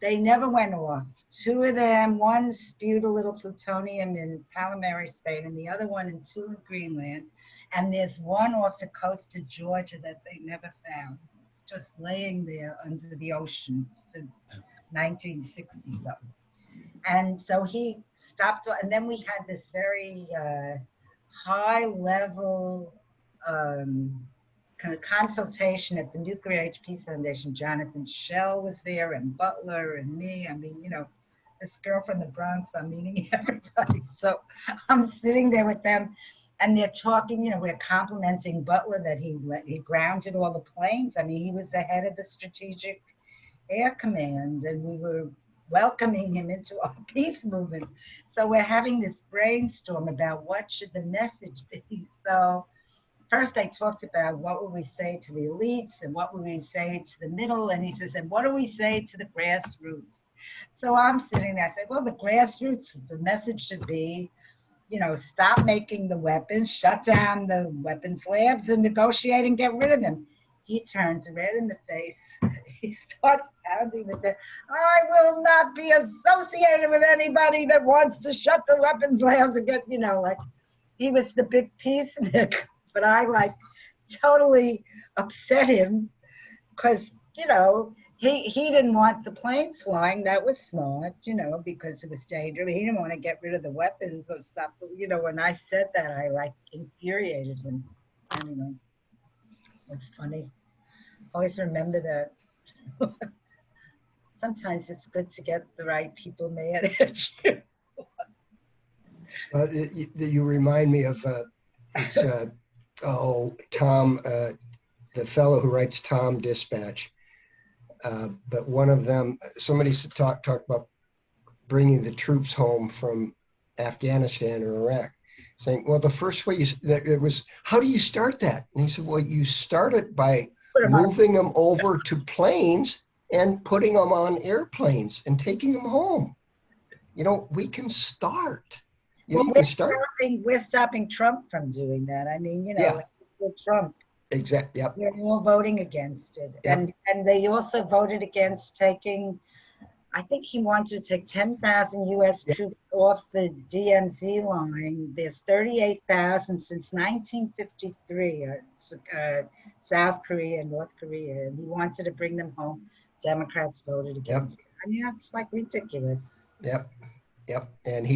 they never went off. 2 of them, one spewed a little plutonium in Palomar, Spain, and the other one in Tula, Greenland. And there's one off the coast of Georgia that they never found. It's just laying there under the ocean since 1960 something. And so he stopped, and then we had this very high level kind of consultation at the Nuclear Age Peace Foundation. Jonathan Schell was there, and Butler, and me. I mean, you know, this girl from the Bronx, I'm meeting everybody. So I'm sitting there with them, and they're talking, you know, we're complimenting Butler that he grounded all the planes. I mean, he was the head of the Strategic Air Command, and we were welcoming him into our peace movement. So we're having this brainstorm about what should the message be. So first I talked about what would we say to the elites and what would we say to the middle, and he says, and what do we say to the grassroots? So I'm sitting there, I said, well, the grassroots, the message should be, you know, stop making the weapons, shut down the weapons labs, and negotiate and get rid of them. He turns red in the face. He starts pounding the desk. I will not be associated with anybody that wants to shut the weapons labs and get, you know, like he was the big peacenik. But I like totally upset him because, you know, he didn't want the planes flying. That was smart, you know, because it was dangerous. He didn't want to get rid of the weapons or stuff. You know, when I said that, I like infuriated him. Anyway, it's funny. Always remember that. Sometimes it's good to get the right people mad at you. You remind me of Tom, the fellow who writes Tom Dispatch. But one of them, somebody talked about bringing the troops home from Afghanistan or Iraq, saying, well, the first way it was, how do you start that? And he said, well, you start it by moving them over to planes and putting them on airplanes and taking them home. You know, we can start. You can start. We're stopping Trump from doing that. I mean, you know, with Trump. Exactly. Yep. They're all voting against it. Yep. And they also voted against taking, I think he wanted to take 10,000 U.S. troops off the DMZ line. There's 38,000 since 1953, South Korea and North Korea. And he wanted to bring them home. Democrats voted against it. I mean, that's like ridiculous. Yep. Yep. And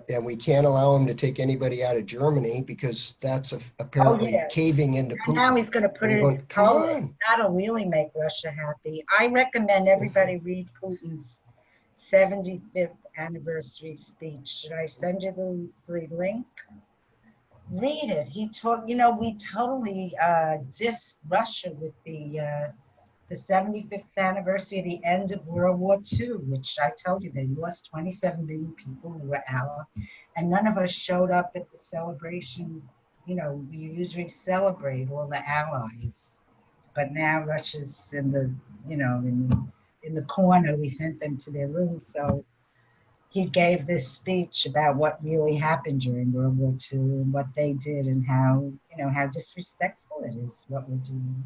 and we can't allow him to take anybody out of Germany because that's apparently caving into Putin. And now he's going to put it in Poland. That'll really make Russia happy. I recommend everybody read Putin's 75th anniversary speech. Should I send you the link? Read it. He talked, you know, we totally dissed Russia with the the 75th anniversary of the end of World War II, which I told you they lost 27 million people who were allies, and none of us showed up at the celebration. You know, we usually celebrate all the allies, but now Russia's in the, you know, in the corner. We sent them to their room, so he gave this speech about what really happened during World War II and what they did and how, you know, how disrespectful it is what we're doing.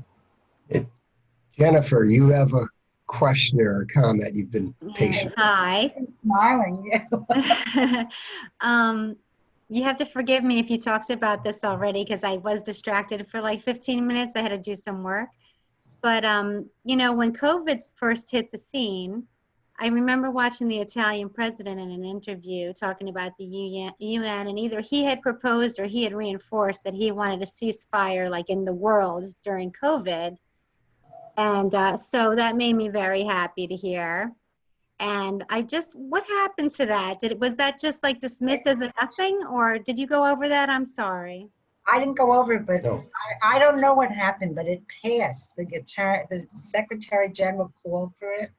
Jennifer, you have a question or a comment. You've been patient. Hi. I'm smiling. You have to forgive me if you talked about this already because I was distracted for like 15 minutes. I had to do some work. But, you know, when COVID first hit the scene, I remember watching the Italian president in an interview talking about the UN, and either he had proposed or he had reinforced that he wanted a ceasefire like in the world during COVID. And so that made me very happy to hear. And what happened to that? Was that just like dismissed as a nothing, or did you go over that? I'm sorry. I didn't go over it, but No. I don't know what happened, but it passed. The Secretary General called for it.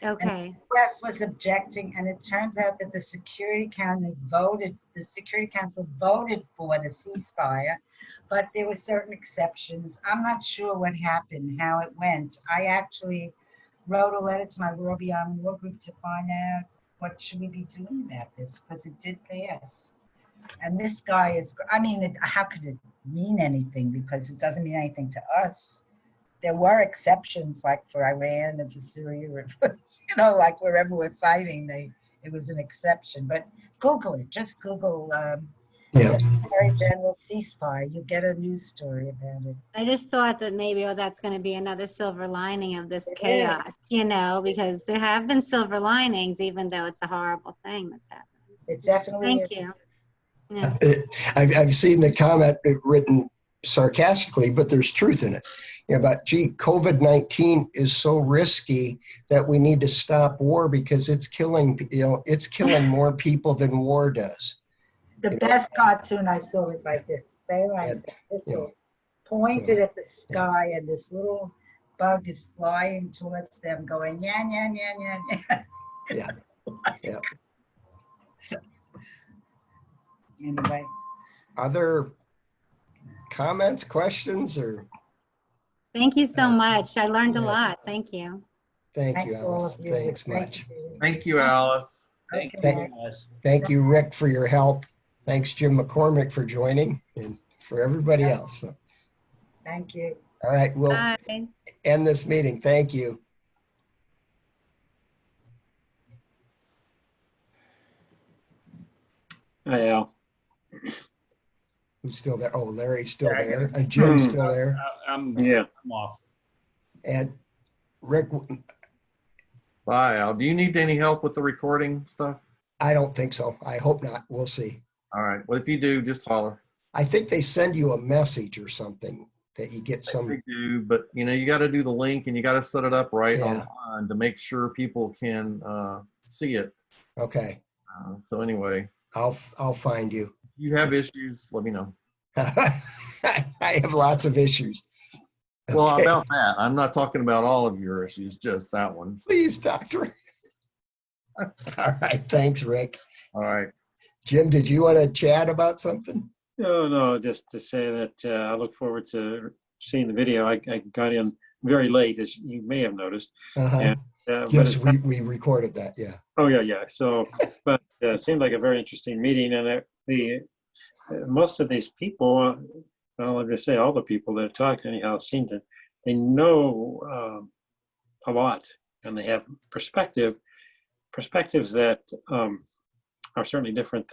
Okay. And the US was objecting, and it turns out that the Security Council voted for the ceasefire, but there were certain exceptions. I'm not sure what happened, how it went. I actually wrote a letter to my World Beyond War group to find out what should we be doing about this, because it did pass. And this guy is, I mean, how could it mean anything? Because it doesn't mean anything to us. There were exceptions, like for Iran and for Syria, or for, you know, like wherever we're fighting, it was an exception. But Google it. Just Google Secretary General ceasefire. You get a news story about it. I just thought that maybe, oh, that's going to be another silver lining of this chaos, you know, because there have been silver linings, even though it's a horrible thing that's happening. It definitely is. Thank you. Yeah. I've seen the comment written sarcastically, but there's truth in it. You know, about, gee, COVID-19 is so risky that we need to stop war because it's killing more people than war does. The best cartoon I saw was like this. Pointed at the sky, and this little bug is flying towards them, going, yeah, yeah, yeah, yeah, yeah. Yeah. Yeah. Anyway. Other comments, questions, or? Thank you so much. I learned a lot. Thank you. Thank you, Alice. Thanks much. Thank you, Alice. Thank you, Rick, for your help. Thanks, Jim McCormick, for joining, and for everybody else. Thank you. All right, we'll end this meeting. Thank you. Hi, Al. Who's still there? Oh, Larry's still there, and Jim's still there. I'm off. And Rick. Bye, Al. Do you need any help with the recording stuff? I don't think so. I hope not. We'll see. All right. Well, if you do, just holler. I think they send you a message or something that you get some. They do, but you know, you got to do the link and you got to set it up right online to make sure people can see it. Okay. So anyway, I'll find you. If you have issues, let me know. I have lots of issues. Well, about that, I'm not talking about all of your issues, just that one. Please, doctor. All right. Thanks, Rick. All right. Jim, did you want to chat about something? No, just to say that I look forward to seeing the video. I got in very late, as you may have noticed. And, yes, we recorded that, yeah. Oh, yeah. So, but it seemed like a very interesting meeting. And most of these people, well, I'm just say all the people that talked anyhow seem to, they know a lot, and they have perspectives that are certainly different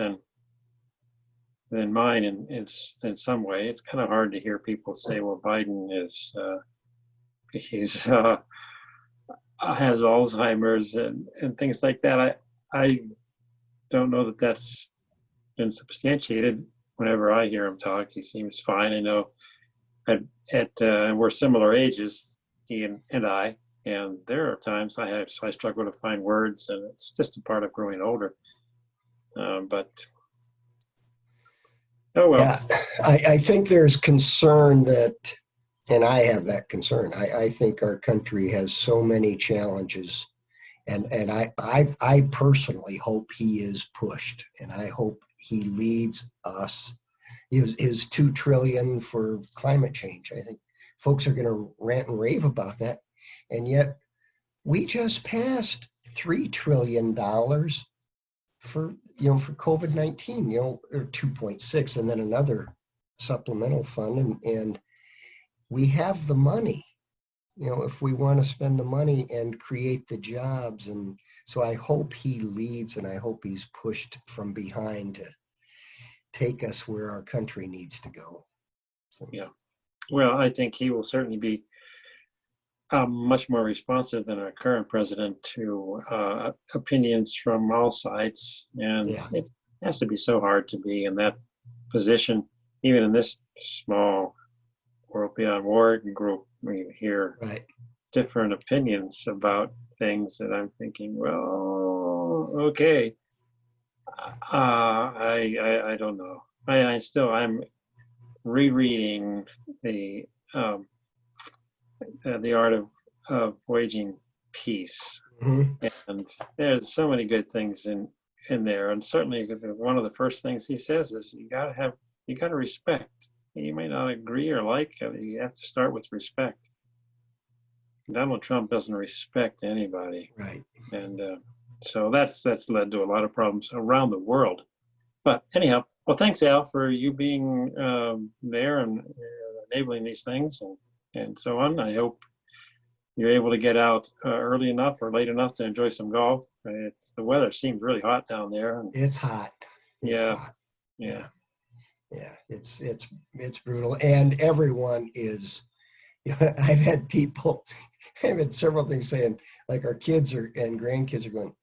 than mine in some way. It's kind of hard to hear people say, well, Biden has Alzheimer's and things like that. I don't know that that's been substantiated. Whenever I hear him talk, he seems fine. I know we're similar ages, he and I, and there are times I struggle to find words, and it's just a part of growing older. But oh well. Yeah, I think there's concern that And I have that concern. I think our country has so many challenges, and I personally hope he is pushed, and I hope he leads us. His $2 trillion for climate change. I think folks are going to rant and rave about that, and yet we just passed $3 trillion for COVID-19. Or 2.6, and then another supplemental fund, and we have the money, if we want to spend the money and create the jobs. And so I hope he leads, and I hope he's pushed from behind to take us where our country needs to go. So. Yeah. Well, I think he will certainly be much more responsive than our current president to opinions from all sides. And it has to be so hard to be in that position, even in this small World Beyond War group. We hear different opinions about things that I'm thinking, well, okay. I don't know. I'm rereading the Art of Waging Peace, and there's so many good things in there. And certainly, one of the first things he says is you got to respect. You may not agree or like it. You have to start with respect. Donald Trump doesn't respect anybody, right? And so that's led to a lot of problems around the world. But anyhow, well, thanks, Al, for you being there and enabling these things and so on. I hope you're able to get out early enough or late enough to enjoy some golf. The weather seems really hot down there. And it's hot. It's hot. Yeah. Yeah. It's brutal. And everyone is, I've had several things saying, like, our kids and grandkids are going,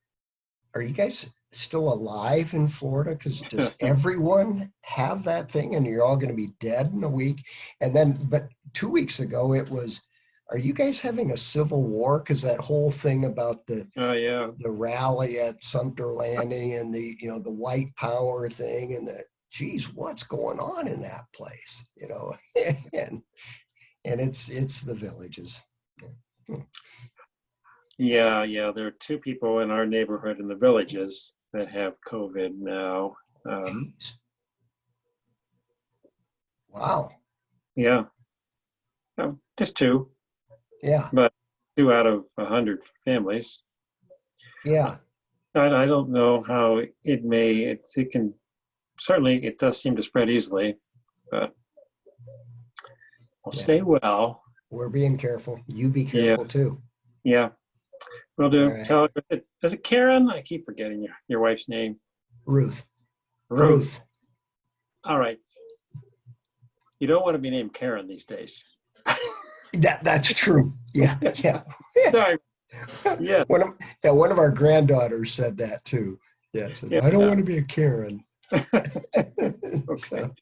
are you guys still alive in Florida? Because does everyone have that thing and you're all going to be dead in a week? And then, but 2 weeks ago it was, are you guys having a civil war? Because that whole thing about the rally at Sumter Landing and the white power thing and geez, what's going on in that place? And it's the villages. Yeah, there are 2 people in our neighborhood in the villages that have COVID now. Wow. Yeah. Just 2. Yeah. But 2 out of 100 families. Yeah. I don't know how it can, certainly it does seem to spread easily, but stay well. We're being careful. You be careful too. Yeah. Will do. Right. Tell her, is it Karen? I keep forgetting your wife's name. Ruth. All right. You don't want to be named Karen these days. That's true. Yeah. Sorry. Yeah. One of our granddaughters said that too. Yeah. I don't want to be a Karen. Okay. So,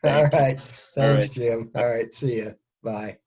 all right. Thanks, Jim. All right. See ya. Bye.